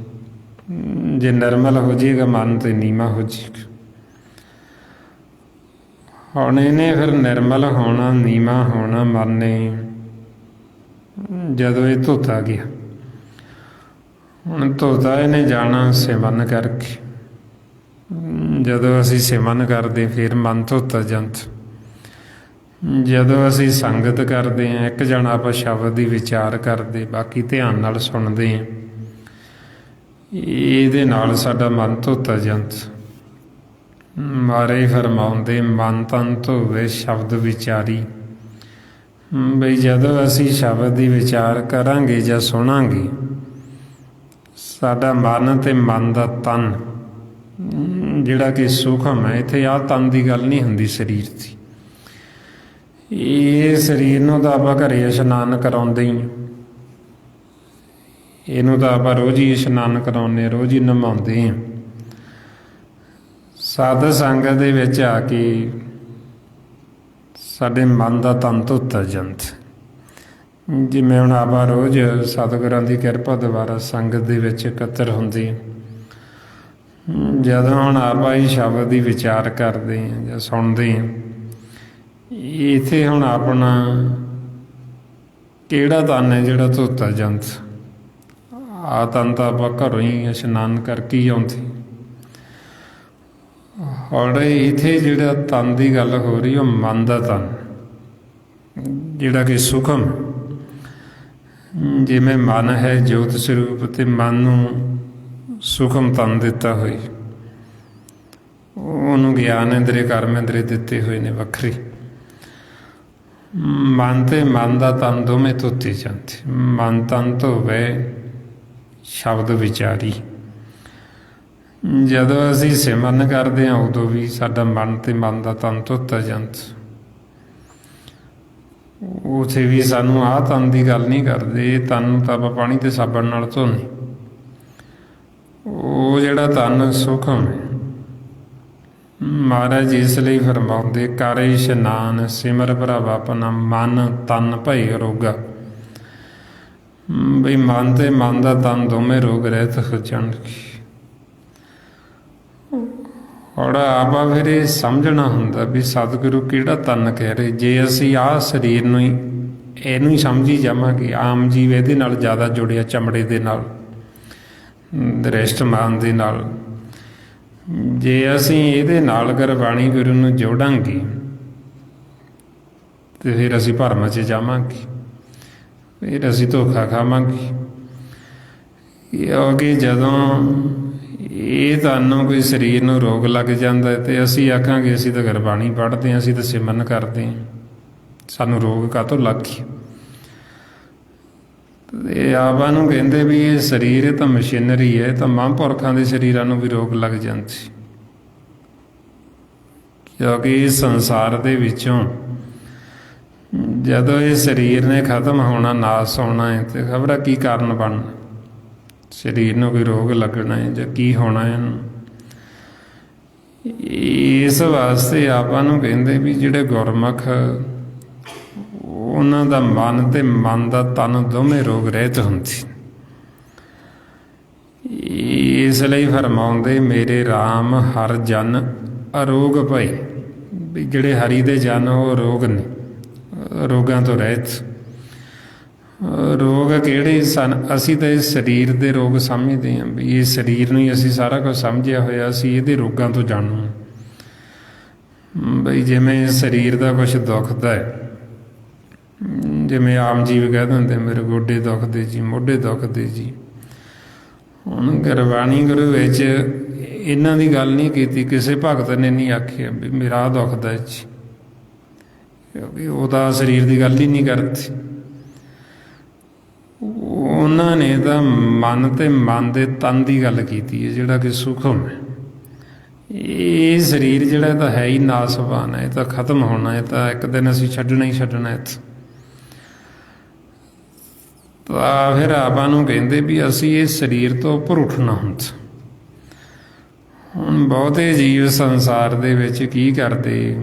ਜੇ ਨਿਰਮਲ ਹੋ ਜਾਏਗਾ ਮਨ ਤੇ ਨੀਵਾਂ ਹੋ ਜਾਏਗਾ। ਹੁਣ ਇਹਨੇ ਫਿਰ ਨਿਰਮਲ ਹੋਣਾ, ਨੀਵਾਂ ਹੋਣਾ ਮਨ ਨੇ ਜਦੋਂ ਇਹ ਧੋਤਾ ਗਿਆ। ਹੁਣ ਧੋਤਾ ਇਹਨੇ ਜਾਣਾ ਸਿਮਰਨ ਕਰਕੇ। ਜਦੋਂ ਅਸੀਂ ਸਿਮਰਨ ਕਰਦੇ ਫਿਰ ਮਨ ਧੋਤਾ ਜਾਂਦਾ। ਜਦੋਂ ਅਸੀਂ ਸੰਗਤ ਕਰਦੇ ਹਾਂ, ਇੱਕ ਜਣਾ ਆਪਾਂ ਸ਼ਬਦ ਦੀ ਵਿਚਾਰ ਕਰਦੇ, ਬਾਕੀ ਧਿਆਨ ਨਾਲ ਸੁਣਦੇ ਹਾਂ, ਇਹਦੇ ਨਾਲ ਸਾਡਾ ਮਨ ਧੋਤਾ ਜਾਂਦਾ। ਮਹਾਰਾਜ ਫਰਮਾਉਂਦੇ ਮਨ ਤਨ ਧੋਵੇ ਸ਼ਬਦ ਵਿਚਾਰੀ। ਬਈ ਜਦੋਂ ਅਸੀਂ ਸ਼ਬਦ ਦੀ ਵਿਚਾਰ ਕਰਾਂਗੇ ਜਾਂ ਸੁਣਾਂਗੇ, ਸਾਡਾ ਮਨ ਅਤੇ ਮਨ ਦਾ ਤਨ ਜਿਹੜਾ ਕਿ ਸੂਖਮ ਹੈ, ਇੱਥੇ ਆਹ ਤਨ ਦੀ ਗੱਲ ਨਹੀਂ ਹੁੰਦੀ ਸਰੀਰ ਦੀ। ਇਹ ਸਰੀਰ ਨੂੰ ਤਾਂ ਆਪਾਂ ਘਰੇ ਇਸ਼ਨਾਨ ਕਰਾਉਂਦੇ ਹੀ, ਇਹਨੂੰ ਤਾਂ ਆਪਾਂ ਰੋਜ਼ ਹੀ ਇਸ਼ਨਾਨ ਕਰਾਉਂਦੇ ਹਾਂ, ਰੋਜ਼ ਹੀ ਨਹਾਉਂਦੇ ਹਾਂ। ਸਾਧ ਸੰਗਤ ਦੇ ਵਿੱਚ ਆ ਕੇ ਸਾਡੇ ਮਨ ਦਾ ਤਨ ਧੋਤਾ ਜਾਂਦਾ। ਜਿਵੇਂ ਹੁਣ ਆਪਾਂ ਰੋਜ਼ ਸਤਿਗੁਰਾਂ ਦੀ ਕਿਰਪਾ ਦੁਆਰਾ ਸੰਗਤ ਦੇ ਵਿੱਚ ਇਕੱਤਰ ਹੁੰਦੇ ਹਾਂ, ਜਦੋਂ ਹੁਣ ਆਪਾਂ ਇਹ ਸ਼ਬਦ ਦੀ ਵਿਚਾਰ ਕਰਦੇ ਹਾਂ ਜਾਂ ਸੁਣਦੇ ਹਾਂ, ਇੱਥੇ ਹੁਣ ਆਪਣਾ ਕਿਹੜਾ ਤਨ ਹੈ ਜਿਹੜਾ ਧੋਤਾ ਜਾਂਦਾ? ਆਹ ਤਨ ਤਾਂ ਆਪਾਂ ਘਰੋਂ ਹੀ ਇਸ਼ਨਾਨ ਕਰਕੇ ਹੀ ਆਉਂਦੇ। ਹੁਣ ਇੱਥੇ ਜਿਹੜਾ ਤਨ ਦੀ ਗੱਲ ਹੋ ਰਹੀ ਉਹ ਮਨ ਦਾ ਤਨ, ਜਿਹੜਾ ਕਿ ਸੂਖਮ। ਜਿਵੇਂ ਮਨ ਹੈ ਜੋਤ ਸਰੂਪ ਤੇ ਮਨ ਨੂੰ ਸੂਖਮ ਤਨ ਦਿੱਤਾ ਹੋਈ, ਉਹਨੂੰ ਗਿਆਨ ਇੰਦਰੀ ਕਰਮ ਇੰਦਰੀ ਦਿੱਤੇ ਹੋਏ ਨੇ ਵੱਖਰੇ। ਮਨ ਤੇ ਮਨ ਦਾ ਤਨ ਦੋਵੇਂ ਧੋਤੇ ਜਾਂਦੇ। ਮਨ ਤਨ ਧੋਵੇ ਸ਼ਬਦ ਵਿਚਾਰੀ। ਜਦੋਂ ਅਸੀਂ ਸਿਮਰਨ ਕਰਦੇ ਹਾਂ ਉਦੋਂ ਵੀ ਸਾਡਾ ਮਨ ਤੇ ਮਨ ਦਾ ਤਨ ਧੋਤਾ ਜਾਂਦਾ। ਉੱਥੇ ਵੀ ਸਾਨੂੰ ਆਹ ਤਨ ਦੀ ਗੱਲ ਨਹੀਂ ਕਰਦੇ। ਇਹ ਤਨ ਨੂੰ ਤਾਂ ਆਪਾਂ ਪਾਣੀ ਤੇ ਸਾਬਣ ਨਾਲ ਧੋਨੇ। ਉਹ ਜਿਹੜਾ ਤਨ ਸੂਖਮ ਹੈ, ਮਹਾਰਾਜ ਇਸ ਲਈ ਫਰਮਾਉਂਦੇ ਕਰ ਇਸ਼ਨਾਨ ਸਿਮਰ ਭਰਾਵਾ ਆਪਣਾ ਮਨ ਤਨ ਭਈ ਰੋਗਾ। ਬਈ ਮਨ ਤੇ ਮਨ ਦਾ ਤਨ ਦੋਵੇਂ ਰੋਗ ਰਹਿਤ ਹੋ ਜਾਣਗੇ। ਹੁਣ ਆਪਾਂ ਫਿਰ ਇਹ ਸਮਝਣਾ ਹੁੰਦਾ ਵੀ ਸਤਿਗੁਰੂ ਕਿਹੜਾ ਤਨ ਕਹਿ ਰਹੇ। ਜੇ ਅਸੀਂ ਆਹ ਸਰੀਰ ਨੂੰ ਹੀ ਇਹਨੂੰ ਹੀ ਸਮਝੀ ਜਾਵਾਂਗੇ, ਆਮ ਜੀਵ ਇਹਦੇ ਨਾਲ ਜ਼ਿਆਦਾ ਜੁੜਿਆ, ਚਮੜੇ ਦੇ ਨਾਲ, ਦ੍ਰਿਸ਼ਟ ਮਾਨ ਦੇ ਨਾਲ, ਜੇ ਅਸੀਂ ਇਹਦੇ ਨਾਲ ਗੁਰਬਾਣੀ ਗੁਰੂ ਨੂੰ ਜੋੜਾਂਗੇ ਤੇ ਫਿਰ ਅਸੀਂ ਭਰਮ 'ਚ ਜਾਵਾਂਗੇ, ਫਿਰ ਅਸੀਂ ਧੋਖਾ ਖਾਵਾਂਗੇ। ਕਿਉਂਕਿ ਜਦੋਂ ਇਹ ਤੁਹਾਨੂੰ ਕੋਈ ਸਰੀਰ ਨੂੰ ਰੋਗ ਲੱਗ ਜਾਂਦਾ ਤੇ ਅਸੀਂ ਆਖਾਂਗੇ ਅਸੀਂ ਤਾਂ ਗੁਰਬਾਣੀ ਪੜ੍ਹਦੇ ਹਾਂ, ਅਸੀਂ ਤਾਂ ਸਿਮਰਨ ਕਰਦੇ ਹਾਂ, ਸਾਨੂੰ ਰੋਗ ਕਾਹਤੋਂ ਲੱਗ ਗਿਆ। ਤੇ ਆਪਾਂ ਨੂੰ ਕਹਿੰਦੇ ਵੀ ਇਹ ਸਰੀਰ ਇਹ ਤਾਂ ਮਸ਼ੀਨਰੀ ਹੈ, ਤਾਂ ਮਹਾਂਪੁਰਖਾਂ ਦੇ ਸਰੀਰਾਂ ਨੂੰ ਵੀ ਰੋਗ ਲੱਗ ਜਾਂਦੇ। ਕਿਉਂਕਿ ਇਸ ਸੰਸਾਰ ਦੇ ਵਿੱਚੋਂ ਜਦੋਂ ਇਹ ਸਰੀਰ ਨੇ ਖਤਮ ਹੋਣਾ, ਨਾਸ ਹੋਣਾ ਹੈ, ਤੇ ਖਬਰ ਕੀ ਕਾਰਨ ਬਣਨਾ। ਸਰੀਰ ਨੂੰ ਕੋਈ ਰੋਗ ਲੱਗਣਾ ਹੈ ਜਾਂ ਕੀ ਹੋਣਾ ਇਹਨੂੰ। ਇਸ ਵਾਸਤੇ ਆਪਾਂ ਨੂੰ ਕਹਿੰਦੇ ਵੀ ਜਿਹੜੇ ਗੁਰਮੁਖ ਉਹਨਾਂ ਦਾ ਮਨ ਤੇ ਮਨ ਦਾ ਤਨ ਦੋਵੇਂ ਰੋਗ ਰਹਿਤ ਹੁੰਦੇ। ਇਸ ਲਈ ਫਰਮਾਉਂਦੇ ਮੇਰੇ RAM ਹਰ ਜਨ ਅਰੋਗ ਭਏ, ਵੀ ਜਿਹੜੇ ਹਰੀ ਦੇ ਜਨ ਉਹ ਰੋਗ ਨੇ, ਰੋਗਾਂ ਤੋਂ ਰਹਿਤ। ਰੋਗ ਕਿਹੜੇ ਸਨ? ਅਸੀਂ ਤਾਂ ਇਸ ਸਰੀਰ ਦੇ ਰੋਗ ਸਮਝਦੇ ਹਾਂ ਵੀ ਇਹ ਸਰੀਰ ਨੂੰ ਹੀ ਅਸੀਂ ਸਾਰਾ ਕੁਝ ਸਮਝਿਆ ਹੋਇਆ, ਅਸੀਂ ਇਹਦੇ ਰੋਗਾਂ ਤੋਂ ਜਾਣੂ। ਬਈ ਜਿਵੇਂ ਸਰੀਰ ਦਾ ਕੁਛ ਦੁਖਦਾ ਹੈ, ਜਿਵੇਂ ਆਮ ਜੀਵ ਕਹਿ ਦਿੰਦੇ ਮੇਰੇ ਗੋਡੇ ਦੁਖਦੇ ਜੀ, ਮੋਢੇ ਦੁਖਦੇ ਜੀ। ਹੁਣ ਗੁਰਬਾਣੀ ਗੁਰੂ ਵਿੱਚ ਇਹਨਾਂ ਦੀ ਗੱਲ ਨਹੀਂ ਕੀਤੀ, ਕਿਸੇ ਭਗਤ ਨੇ ਨਹੀਂ ਆਖਿਆ ਵੀ ਮੇਰਾ ਆਹ ਦੁਖਦਾ ਜੀ, ਕਿਉਂਕਿ ਉਹ ਤਾਂ ਸਰੀਰ ਦੀ ਗੱਲ ਹੀ ਨਹੀਂ ਕਰਦੀ। ਉਹਨਾਂ ਨੇ ਤਾਂ ਮਨ ਤੇ ਮਨ ਦੇ ਤਨ ਦੀ ਗੱਲ ਕੀਤੀ ਹੈ, ਜਿਹੜਾ ਕਿ ਸੂਖਮ ਹੈ। ਇਹ ਸਰੀਰ ਜਿਹੜਾ ਤਾਂ ਹੈ ਹੀ ਨਾਸਵਾਨ ਹੈ, ਇਹ ਤਾਂ ਖਤਮ ਹੋਣਾ, ਇਹ ਤਾਂ ਇੱਕ ਦਿਨ ਅਸੀਂ ਛੱਡਣਾ ਹੀ ਛੱਡਣਾ ਇੱਥੇ। ਤਾਂ ਫਿਰ ਆਪਾਂ ਨੂੰ ਕਹਿੰਦੇ ਵੀ ਅਸੀਂ ਇਸ ਸਰੀਰ ਤੋਂ ਉੱਪਰ ਉੱਠਣਾ ਹੁੰਦਾ। ਹੁਣ ਬਹੁਤੇ ਜੀਵ ਸੰਸਾਰ ਦੇ ਵਿੱਚ ਕੀ ਕਰਦੇ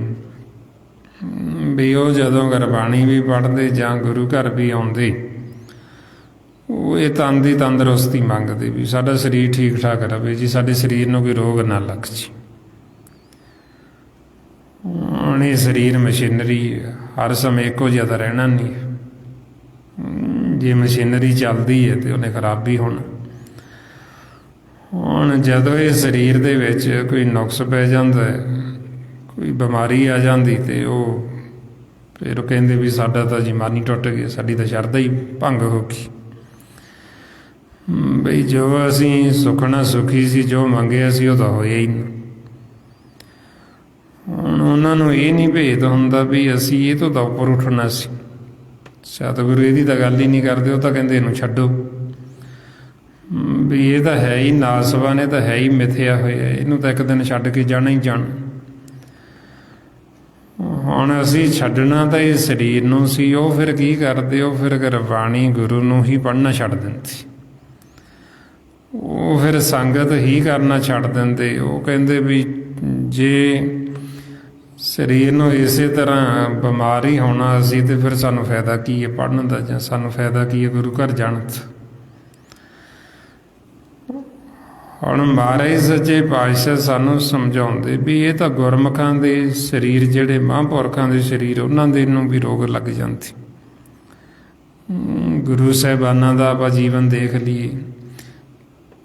ਵੀ ਉਹ ਜਦੋਂ ਗੁਰਬਾਣੀ ਵੀ ਪੜ੍ਹਦੇ ਜਾਂ ਗੁਰੂ ਘਰ ਵੀ ਆਉਂਦੇ, ਉਹ ਇਹ ਤਨ ਦੀ ਤੰਦਰੁਸਤੀ ਮੰਗਦੇ ਵੀ ਸਾਡਾ ਸਰੀਰ ਠੀਕ ਠਾਕ ਰਵੇ ਜੀ, ਸਾਡੇ ਸਰੀਰ ਨੂੰ ਕੋਈ ਰੋਗ ਨਾ ਲੱਗ ਜੀ। ਹੁਣ ਇਹ ਸਰੀਰ ਮਸ਼ੀਨਰੀ ਹਰ ਸਮੇਂ ਇੱਕੋ ਜਿਹਾ ਤਾਂ ਰਹਿਣਾ ਨਹੀਂ। ਜੇ ਮਸ਼ੀਨਰੀ ਚੱਲਦੀ ਹੈ ਤੇ ਉਹਨੇ ਖਰਾਬ ਵੀ ਹੋਣਾ। ਹੁਣ ਜਦੋਂ ਇਹ ਸਰੀਰ ਦੇ ਵਿੱਚ ਕੋਈ ਨੁਕਸ ਪੈ ਜਾਂਦਾ ਹੈ, ਕੋਈ ਬਿਮਾਰੀ ਆ ਜਾਂਦੀ, ਤੇ ਉਹ ਫਿਰ ਉਹ ਕਹਿੰਦੇ ਵੀ ਸਾਡਾ ਤਾਂ ਜੀ ਮਨ ਹੀ ਟੁੱਟ ਗਿਆ, ਸਾਡੀ ਤਾਂ ਸ਼ਰਧਾ ਹੀ ਭੰਗ ਹੋ ਗਈ। ਬਈ ਜੋ ਅਸੀਂ ਸੁਖਣਾ ਸੁਖੀ ਸੀ, ਜੋ ਮੰਗਿਆ ਸੀ ਉਹ ਤਾਂ ਹੋਇਆ ਹੀ ਨਹੀਂ। ਹੁਣ ਉਹਨਾਂ ਨੂੰ ਇਹ ਨਹੀਂ ਭੇਦ ਹੁੰਦਾ ਵੀ ਅਸੀਂ ਇਹ ਤੋਂ ਤਾਂ ਉੱਪਰ ਉੱਠਣਾ ਸੀ। ਸਤਿਗੁਰੂ ਇਹਦੀ ਤਾਂ ਗੱਲ ਹੀ ਨਹੀਂ ਕਰਦੇ, ਉਹ ਤਾਂ ਕਹਿੰਦੇ ਇਹਨੂੰ ਛੱਡੋ, ਵੀ ਇਹ ਤਾਂ ਹੈ ਹੀ ਨਾਸਵਾਨ, ਇਹ ਤਾਂ ਹੈ ਹੀ ਮਿਥਿਆ ਹੋਇਆ, ਇਹਨੂੰ ਤਾਂ ਇੱਕ ਦਿਨ ਛੱਡ ਕੇ ਜਾਣਾ ਹੀ ਜਾਣਾ। ਹੁਣ ਅਸੀਂ ਛੱਡਣਾ ਤਾਂ ਇਹ ਸਰੀਰ ਨੂੰ ਸੀ, ਉਹ ਫਿਰ ਕੀ ਕਰਦੇ, ਉਹ ਫਿਰ ਗੁਰਬਾਣੀ ਗੁਰੂ ਨੂੰ ਹੀ ਪੜ੍ਹਨਾ ਛੱਡ ਦਿੰਦੇ, ਉਹ ਫਿਰ ਸੰਗਤ ਹੀ ਕਰਨਾ ਛੱਡ ਦਿੰਦੇ। ਉਹ ਕਹਿੰਦੇ ਵੀ ਜੇ ਸਰੀਰ ਨੂੰ ਇਸੇ ਤਰ੍ਹਾਂ ਬਿਮਾਰ ਹੀ ਹੋਣਾ ਅਸੀਂ, ਤੇ ਫਿਰ ਸਾਨੂੰ ਫਾਇਦਾ ਕੀ ਹੈ ਪੜ੍ਹਨ ਦਾ, ਜਾਂ ਸਾਨੂੰ ਫਾਇਦਾ ਕੀ ਹੈ ਗੁਰੂ ਘਰ ਜਾਣ ਦਾ। ਹੁਣ ਮਹਾਰਾਜ ਸੱਚੇ ਪਾਤਸ਼ਾਹ ਸਾਨੂੰ ਸਮਝਾਉਂਦੇ ਵੀ ਇਹ ਤਾਂ ਗੁਰਮੁਖਾਂ ਦੇ ਸਰੀਰ, ਜਿਹੜੇ ਮਹਾਂਪੁਰਖਾਂ ਦੇ ਸਰੀਰ, ਉਹਨਾਂ ਦੇ ਨੂੰ ਵੀ ਰੋਗ ਲੱਗ ਜਾਂਦੇ। ਗੁਰੂ ਸਾਹਿਬਾਨਾਂ ਦਾ ਆਪਾਂ ਜੀਵਨ ਦੇਖ ਲਈਏ,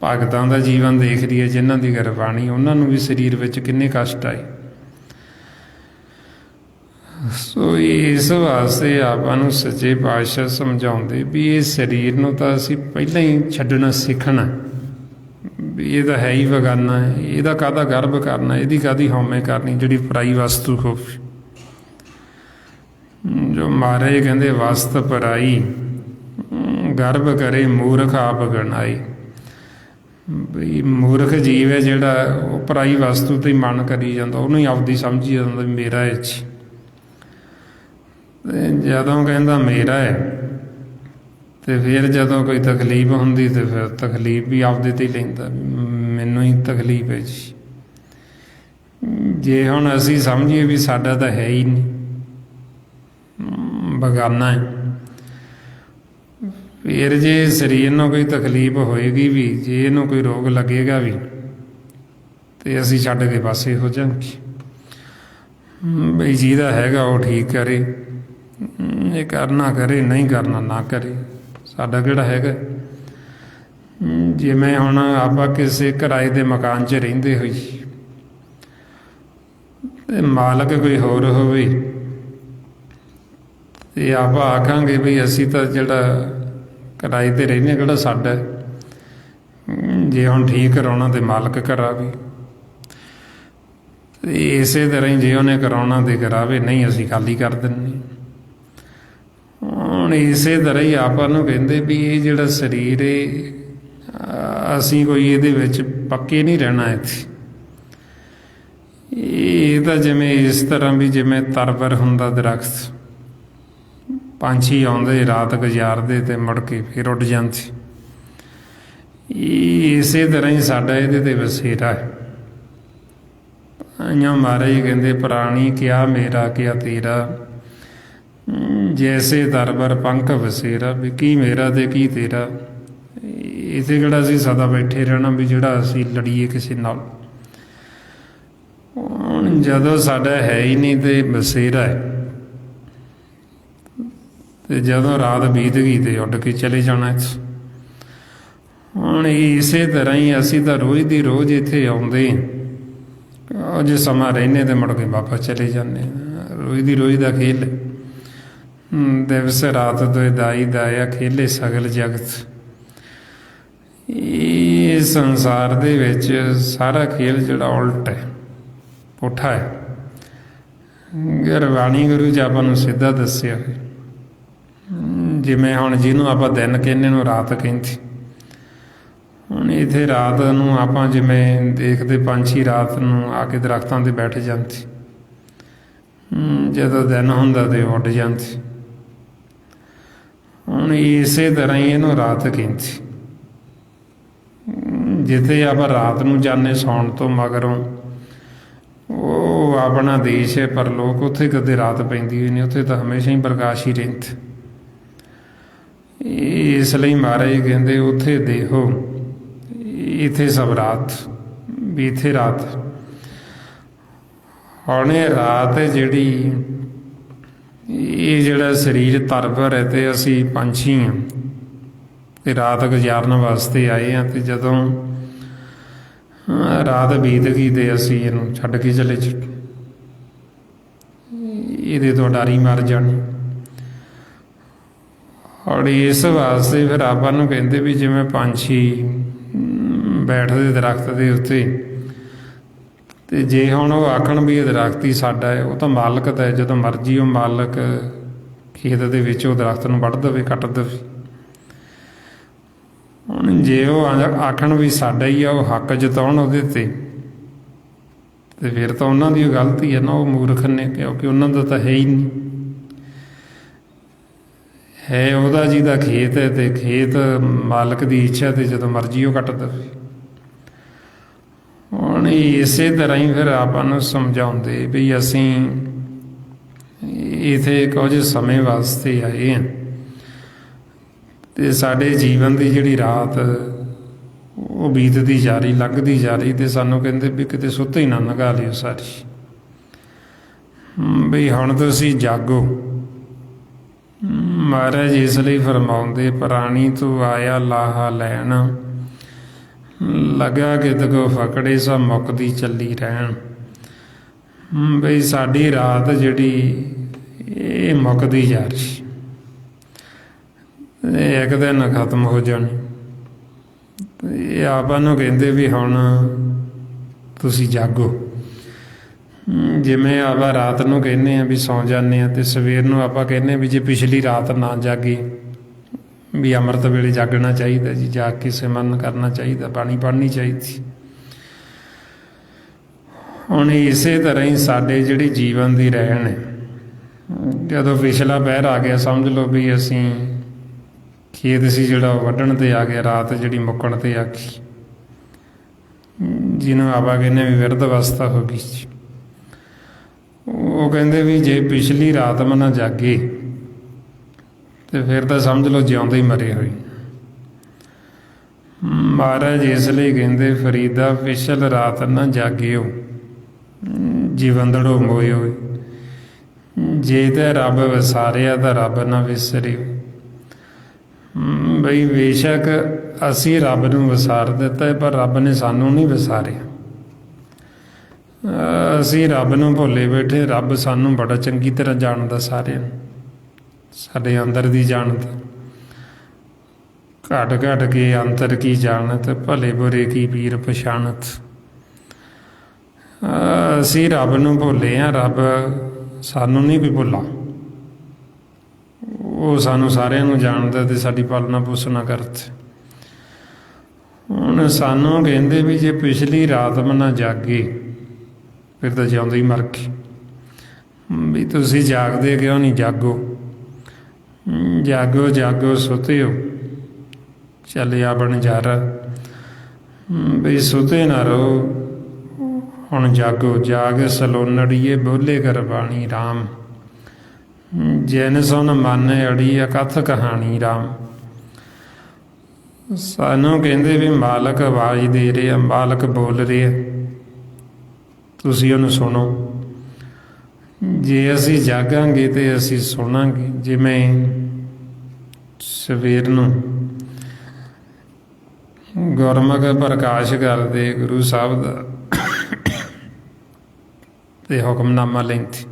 ਭਗਤਾਂ ਦਾ ਜੀਵਨ ਦੇਖ ਲਈਏ, ਜਿਨ੍ਹਾਂ ਦੀ ਗੁਰਬਾਣੀ, ਉਹਨਾਂ ਨੂੰ ਵੀ ਸਰੀਰ ਵਿੱਚ ਕਿੰਨੇ ਕਸ਼ਟ ਆਏ। ਸੋ ਇਸ ਵਾਸਤੇ ਆਪਾਂ ਨੂੰ ਸੱਚੇ ਪਾਤਸ਼ਾਹ ਸਮਝਾਉਂਦੇ ਵੀ ਇਹ ਸਰੀਰ ਨੂੰ ਤਾਂ ਅਸੀਂ ਪਹਿਲਾਂ ਹੀ ਛੱਡਣਾ ਸਿੱਖਣਾ, ਵੀ ਇਹ ਤਾਂ ਹੈ ਹੀ ਬੇਗਾਨਾ ਹੈ, ਇਹਦਾ ਕਾਹਦਾ ਗਰਭ ਕਰਨਾ, ਇਹਦੀ ਕਾਹਦੀ ਹਉਮੈ ਕਰਨੀ ਜਿਹੜੀ ਪਰਾਈ ਵਸਤੂ ਹੋਵੇ। ਜੋ ਮਹਾਰਾਜ ਕਹਿੰਦੇ ਵਸਤ ਪਰਾਈ ਗਰਭ ਕਰੇ ਮੂਰਖ ਆਪ ਗਣਾਈ। ਬਈ ਮੂਰਖ ਜੀਵ ਹੈ ਜਿਹੜਾ, ਉਹ ਪਰਾਈ ਵਸਤੂ ਤੇ ਮਨ ਕਰੀ ਜਾਂਦਾ, ਉਹਨੂੰ ਹੀ ਆਪਦੀ ਸਮਝੀ ਜਾਂਦਾ ਵੀ ਮੇਰਾ ਇਹ 'ਚ। ਜਦੋਂ ਕਹਿੰਦਾ ਮੇਰਾ ਹੈ, ਤੇ ਫਿਰ ਜਦੋਂ ਕੋਈ ਤਕਲੀਫ ਹੁੰਦੀ ਤੇ ਫਿਰ ਤਕਲੀਫ ਵੀ ਆਪਦੇ ਤੇ ਹੀ ਲੈਂਦਾ, ਮੈਨੂੰ ਹੀ ਤਕਲੀਫ ਹੈ ਜੀ। ਜੇ ਹੁਣ ਅਸੀਂ ਸਮਝੀਏ ਵੀ ਸਾਡਾ ਤਾਂ ਹੈ ਹੀ ਨਹੀਂ, ਬੇਗਾਨਾ ਹੈ, ਫਿਰ ਜੇ ਸਰੀਰ ਨੂੰ ਕੋਈ ਤਕਲੀਫ ਹੋਏਗੀ ਵੀ, ਜੇ ਇਹਨੂੰ ਕੋਈ ਰੋਗ ਲੱਗੇਗਾ ਵੀ, ਤੇ ਅਸੀਂ ਛੱਡ ਕੇ ਪਾਸੇ ਹੋ ਜਾਵਾਂਗੇ। ਬਈ ਜਿਹਦਾ ਹੈਗਾ ਉਹ ਠੀਕ ਕਰੇ, ਇਹ ਕਰਨਾ ਕਰੇ, ਨਹੀਂ ਕਰਨਾ ਨਾ ਕਰੇ, ਸਾਡਾ ਕਿਹੜਾ ਹੈਗਾ। ਜਿਵੇਂ ਹੁਣ ਆਪਾਂ ਕਿਸੇ ਕਿਰਾਏ ਦੇ ਮਕਾਨ 'ਚ ਰਹਿੰਦੇ ਹੋਈ, ਤੇ ਮਾਲਕ ਕੋਈ ਹੋਰ ਹੋਵੇ, ਤੇ ਆਪਾਂ ਆਖਾਂਗੇ ਵੀ ਅਸੀਂ ਤਾਂ ਜਿਹੜਾ ਕਿਰਾਏ ਤੇ ਰਹਿੰਦੇ ਕਿਹੜਾ ਸਾਡਾ, ਜੇ ਹੁਣ ਠੀਕ ਕਰਾਉਣਾ ਤੇ ਮਾਲਕ ਕਰਾਵੇ। ਤੇ ਇਸੇ ਤਰ੍ਹਾਂ ਹੀ ਜੇ ਉਹਨੇ ਕਰਾਉਣਾ ਤੇ ਕਰਾਵੇ, ਨਹੀਂ ਅਸੀਂ ਖਾਲੀ ਕਰ ਦਿੰਦੇ। ਹੁਣ ਇਸੇ ਤਰ੍ਹਾਂ ਹੀ ਆਪਾਂ ਨੂੰ ਕਹਿੰਦੇ ਵੀ ਇਹ ਜਿਹੜਾ ਸਰੀਰ ਹੈ, ਅਸੀਂ ਕੋਈ ਇਹਦੇ ਵਿੱਚ ਪੱਕੇ ਨਹੀਂ ਰਹਿਣਾ ਇੱਥੇ। ਇਹ ਤਾਂ ਜਿਵੇਂ ਇਸ ਤਰ੍ਹਾਂ ਵੀ ਜਿਵੇਂ ਤਰਵਰ ਹੁੰਦਾ ਦਰਖਤ, ਪੰਛੀ ਆਉਂਦੇ ਰਾਤ ਗੁਜ਼ਾਰਦੇ ਤੇ ਮੁੜ ਕੇ ਫਿਰ ਉੱਡ ਜਾਂਦੇ। ਇਸੇ ਤਰ੍ਹਾਂ ਹੀ ਸਾਡਾ ਇਹਦੇ ਤੇ ਵਸੇਰਾ ਹੈ। ਇਉਂ ਮਹਾਰਾਜ ਕਹਿੰਦੇ ਪ੍ਰਾਣੀ ਕਿਆ ਮੇਰਾ ਕਿਆ ਤੇਰਾ, ਜੈਸੇ ਦਰਬਾਰ ਪੰਖ ਵਸੇਰਾ, ਵੀ ਕੀ ਮੇਰਾ ਤੇ ਕੀ ਤੇਰਾ। ਇਥੇ ਕਿਹੜਾ ਅਸੀਂ ਸਦਾ ਬੈਠੇ ਰਹਿਣਾ ਵੀ ਜਿਹੜਾ ਅਸੀਂ ਲੜੀਏ ਕਿਸੇ ਨਾਲ। ਹੁਣ ਜਦੋਂ ਸਾਡਾ ਹੈ ਹੀ ਨਹੀਂ ਤੇ ਬਸੇਰਾ ਹੈ, ਤੇ ਜਦੋਂ ਰਾਤ ਬੀਤ ਗਈ ਤੇ ਉੱਡ ਕੇ ਚਲੇ ਜਾਣਾ। ਹੁਣ ਇਸੇ ਤਰ੍ਹਾਂ ਹੀ ਅਸੀਂ ਤਾਂ ਰੋਜ਼ ਦੀ ਰੋਜ਼ ਇੱਥੇ ਆਉਂਦੇ, ਜੇ ਸਮਾਂ ਰਹਿੰਦੇ ਤੇ ਮੁੜ ਕੇ ਵਾਪਸ ਚਲੇ ਜਾਂਦੇ। ਰੋਜ਼ ਦੀ ਰੋਜ਼ ਦਾ ਖੇਲ ਦਿਵਸ ਰਾਤ ਤੋਂ ਦਾਈ ਦਾਇਆ ਖੇਲੇ ਸਗਲ ਜਗਤ। ਇਹ ਸੰਸਾਰ ਦੇ ਵਿੱਚ ਸਾਰਾ ਖੇਲ ਜਿਹੜਾ ਉਲਟ ਹੈ, ਪੁੱਠਾ ਹੈ। ਗੁਰਬਾਣੀ ਗੁਰੂ ਜੀ ਆਪਾਂ ਨੂੰ ਸਿੱਧਾ ਦੱਸਿਆ ਹੋਇਆ। ਜਿਵੇਂ ਹੁਣ ਜਿਹਨੂੰ ਆਪਾਂ ਦਿਨ ਕਹਿੰਦੇ ਨੂੰ ਰਾਤ ਕਹਿੰਦੇ, ਹੁਣ ਇੱਥੇ ਰਾਤ ਨੂੰ ਆਪਾਂ ਜਿਵੇਂ ਦੇਖਦੇ ਪੰਛੀ ਰਾਤ ਨੂੰ ਆ ਕੇ ਦਰਖਤਾਂ 'ਤੇ ਬੈਠ ਜਾਂਦੇ, ਜਦੋਂ ਦਿਨ ਹੁੰਦਾ ਤੇ ਉੱਡ ਜਾਂਦੇ। ਹੁਣ ਇਸੇ ਤਰ੍ਹਾਂ ਹੀ ਇਹਨੂੰ ਰਾਤ ਕਹਿੰਦੇ। ਜਿੱਥੇ ਆਪਾਂ ਰਾਤ ਨੂੰ ਜਾਂਦੇ ਸੌਣ ਤੋਂ ਮਗਰੋਂ, ਉਹ ਆਪਣਾ ਦੇਸ਼ ਹੈ ਪਰਲੋਕ, ਉੱਥੇ ਕਦੇ ਰਾਤ ਪੈਂਦੀ ਹੋਈ ਨਹੀਂ, ਉੱਥੇ ਤਾਂ ਹਮੇਸ਼ਾ ਹੀ ਪ੍ਰਕਾਸ਼ ਹੀ ਰਹਿੰਦਾ। ਇਸ ਲਈ ਮਹਾਰਾਜ ਕਹਿੰਦੇ ਉੱਥੇ ਦੇਖੋ ਇੱਥੇ ਸਭ ਰਾਤ, ਵੀ ਇੱਥੇ ਰਾਤ। ਹੁਣ ਇਹ ਰਾਤ ਹੈ ਜਿਹੜੀ, ਇਹ ਜਿਹੜਾ ਸਰੀਰ ਤਰਬਰ ਹੈ ਤੇ ਅਸੀਂ ਪੰਛੀ ਹਾਂ ਤੇ ਰਾਤ ਗੁਜ਼ਾਰਨ ਵਾਸਤੇ ਆਏ ਹਾਂ। ਤੇ ਜਦੋਂ ਰਾਤ ਬੀਤ ਗਈ ਤੇ ਅਸੀਂ ਇਹਨੂੰ ਛੱਡ ਕੇ ਚਲੇ ਇਹਦੇ ਤੋਂ ਡਾਰੀ ਮਰ ਜਾਣੀ। ਔਰ ਇਸ ਵਾਸਤੇ ਫਿਰ ਆਪਾਂ ਨੂੰ ਕਹਿੰਦੇ ਵੀ ਜਿਵੇਂ ਪੰਛੀ ਬੈਠਦੇ ਦਰਖਤ ਦੇ ਉੱਤੇ, ਤੇ ਜੇ ਹੁਣ ਉਹ ਆਖਣ ਵੀ ਇਹ ਦਰਖਤ ਹੀ ਸਾਡਾ ਹੈ, ਉਹ ਤਾਂ ਮਾਲਕ ਦਾ ਹੈ। ਜਦੋਂ ਮਰਜ਼ੀ ਉਹ ਮਾਲਕ ਖੇਤ ਦੇ ਵਿੱਚ ਉਹ ਦਰਖਤ ਨੂੰ ਵੱਢ ਦੇਵੇ, ਕੱਟ ਦੇਵੇ। ਹੁਣ ਜੇ ਉਹ ਆਖਣ ਵੀ ਸਾਡਾ ਹੀ ਆ, ਉਹ ਹੱਕ ਜਤਾਉਣ ਉਹਦੇ ਤੇ ਫਿਰ ਤਾਂ ਉਹਨਾਂ ਦੀ ਉਹ ਗਲਤੀ ਹੈ ਨਾ, ਉਹ ਮੂਰਖ ਨੇ, ਕਿਉਂਕਿ ਉਹਨਾਂ ਦਾ ਤਾਂ ਹੈ ਹੀ ਨਹੀਂ। ਹੈ ਉਹਦਾ ਜਿਹਦਾ ਖੇਤ ਹੈ, ਤੇ ਖੇਤ ਮਾਲਕ ਦੀ ਇੱਛਾ, ਤੇ ਜਦੋਂ ਮਰਜ਼ੀ ਉਹ ਕੱਟ ਦੇਵੇ। ਹੁਣ ਇਸੇ ਤਰ੍ਹਾਂ ਹੀ ਫਿਰ ਆਪਾਂ ਨੂੰ ਸਮਝਾਉਂਦੇ ਵੀ ਅਸੀਂ ਇੱਥੇ ਕੁਝ ਸਮੇਂ ਵਾਸਤੇ ਆਏ ਹਾਂ, ਤੇ ਸਾਡੇ ਜੀਵਨ ਦੀ ਜਿਹੜੀ ਰਾਤ ਉਹ ਬੀਤਦੀ ਜਾ ਰਹੀ, ਲੰਘਦੀ ਜਾ ਰਹੀ। ਤੇ ਸਾਨੂੰ ਕਹਿੰਦੇ ਵੀ ਕਿਤੇ ਸੁੱਤੇ ਹੀ ਨਾ ਲੰਘਾ ਲਿਓ ਸਾਰੀ, ਵੀ ਹੁਣ ਤੁਸੀਂ ਜਾਗੋ। ਮਹਾਰਾਜ ਇਸ ਲਈ ਫਰਮਾਉਂਦੇ ਪ੍ਰਾਣੀ ਤੂੰ ਆਇਆ ਲਾਹਾ ਲੈਣ, ਲਗਾ ਕਿਤ ਕੋ ਫਕੜੇ ਸਭ ਮੁੱਕਦੀ ਚੱਲੀ ਰਹਿਣ। ਬਈ ਸਾਡੀ ਰਾਤ ਜਿਹੜੀ ਇਹ ਮੁੱਕਦੀ ਜਾ ਰਹੀ, ਇੱਕ ਦਿਨ ਖਤਮ ਹੋ ਜਾਣੀ। ਇਹ ਆਪਾਂ ਨੂੰ ਕਹਿੰਦੇ ਵੀ ਹੁਣ ਤੁਸੀਂ ਜਾਗੋ। ਜਿਵੇਂ ਆਪਾਂ ਰਾਤ ਨੂੰ ਕਹਿੰਦੇ ਹਾਂ ਵੀ ਸੌਂ ਜਾਂਦੇ ਹਾਂ, ਤੇ ਸਵੇਰ ਨੂੰ ਆਪਾਂ ਕਹਿੰਦੇ ਵੀ ਜੇ ਪਿਛਲੀ ਰਾਤ ਨਾ ਜਾਗੇ ਵੀ ਅੰਮ੍ਰਿਤ ਵੇਲੇ ਜਾਗਣਾ ਚਾਹੀਦਾ ਜੀ, ਜਾਗ ਕੇ ਸਿਮਰਨ ਕਰਨਾ ਚਾਹੀਦਾ, ਬਾਣੀ ਪੜ੍ਹਨੀ ਚਾਹੀਦੀ। ਹੁਣ ਇਸੇ ਤਰ੍ਹਾਂ ਹੀ ਸਾਡੇ ਜਿਹੜੀ ਜੀਵਨ ਦੀ ਰਹਿਣ ਹੈ, ਜਦੋਂ ਪਿਛਲਾ ਪਹਿਰ ਆ ਗਿਆ, ਸਮਝ ਲਓ ਵੀ ਅਸੀਂ ਖੇਤ ਸੀ ਜਿਹੜਾ ਵੱਢਣ 'ਤੇ ਆ ਗਿਆ, ਰਾਤ ਜਿਹੜੀ ਮੁੱਕਣ 'ਤੇ ਆ ਗਈ, ਜਿਹਨੂੰ ਆਪਾਂ ਕਹਿੰਦੇ ਵੀ ਬਿਰਧ ਅਵਸਥਾ ਹੋ ਗਈ ਸੀ। ਉਹ ਕਹਿੰਦੇ ਵੀ ਜੇ ਪਿਛਲੀ ਰਾਤ ਮੈਂ ਨਾ ਜਾਗੇ ਤੇ ਫਿਰ ਤਾਂ ਸਮਝ ਲਓ ਜਿਉਂਦੇ ਹੀ ਮਰੇ ਹੋਏ। ਮਹਾਰਾਜ ਇਸ ਲਈ ਕਹਿੰਦੇ ਫਰੀਦਾ ਪਿਛਲ ਰਾਤ ਨਾ ਜਾਗਿਓ, ਜੀਵੰਦੜੋ ਮੋਇਓ। ਜੇ ਤਾਂ ਰੱਬ ਵਿਸਾਰਿਆ ਤਾਂ ਰੱਬ ਨਾ ਵਿਸਰਿਓ। ਬਈ ਬੇਸ਼ੱਕ ਅਸੀਂ ਰੱਬ ਨੂੰ ਵਿਸਾਰ ਦਿੱਤਾ, ਪਰ ਰੱਬ ਨੇ ਸਾਨੂੰ ਨਹੀਂ ਵਿਸਾਰਿਆ। ਅਸੀਂ ਰੱਬ ਨੂੰ ਭੁੱਲੇ ਬੈਠੇ। ਰੱਬ ਸਾਨੂੰ ਬੜਾ ਚੰਗੀ ਤਰ੍ਹਾਂ ਜਾਣਦਾ, ਸਾਰਿਆਂ ਨੂੰ, ਸਾਡੇ ਅੰਦਰ ਦੀ ਜਾਣਦਾ। ਘਟ ਘਟ ਕੇ ਅੰਤਰ ਕੀ ਜਾਣਤ, ਭਲੇ ਬੁਰੇ ਕੀ ਪੀਰ ਪਛਾਣਤ। ਅਸੀਂ ਰੱਬ ਨੂੰ ਭੁੱਲੇ ਹਾਂ, ਰੱਬ ਸਾਨੂੰ ਨਹੀਂ ਵੀ ਭੁੱਲਾ। ਉਹ ਸਾਨੂੰ ਸਾਰਿਆਂ ਨੂੰ ਜਾਣਦਾ ਤੇ ਸਾਡੀ ਪਾਲਣਾ ਪੋਸ਼ਣਾ ਕਰਦਾ। ਹੁਣ ਸਾਨੂੰ ਕਹਿੰਦੇ ਵੀ ਜੇ ਪਿਛਲੀ ਰਾਤ ਮੈਂ ਨਾ ਜਾਗੇ ਫਿਰ ਤਾਂ ਜਿਉਂਦੇ ਹੀ ਮਰ ਗਏ। ਵੀ ਤੁਸੀਂ ਜਾਗਦੇ ਕਿਉਂ ਨਹੀਂ? ਜਾਗੋ, ਜਾਗੋ ਜਾਗੋ ਸੁੱਤਿਓ, ਚੱਲਿਆ ਬਣਜਾਰਾ। ਬਈ ਸੁਤੇ ਨਾ ਰਹੋ, ਹੁਣ ਜਾਗੋ ਜਾਗ ਸਲੋਨੜੀਏ, ਬੋਲੇ ਗੁਰਬਾਣੀ ਰਾਮ। ਜਿਨ ਸੁਨ ਮਨ ਅੜੀ ਅਕਥ ਕਹਾਣੀ ਰਾਮ। ਸਾਨੂੰ ਕਹਿੰਦੇ ਵੀ ਮਾਲਕ ਆਵਾਜ਼ ਦੇ ਰਿਹਾ, ਮਾਲਕ ਬੋਲ ਰਿਹਾ, ਤੁਸੀਂ ਉਹਨੂੰ ਸੁਣੋ। ਜੇ ਅਸੀਂ ਜਾਗਾਂਗੇ ਤੇ ਅਸੀਂ ਸੁਣਾਂਗੇ। ਜਿਵੇਂ ਸਵੇਰ ਨੂੰ ਗੁਰਮੁਖ ਪ੍ਰਕਾਸ਼ ਕਰਦੇ ਗੁਰੂ ਸਾਹਿਬ ਦਾ ਤੇ ਹੁਕਮਨਾਮਾ ਲੈਂਦੇ,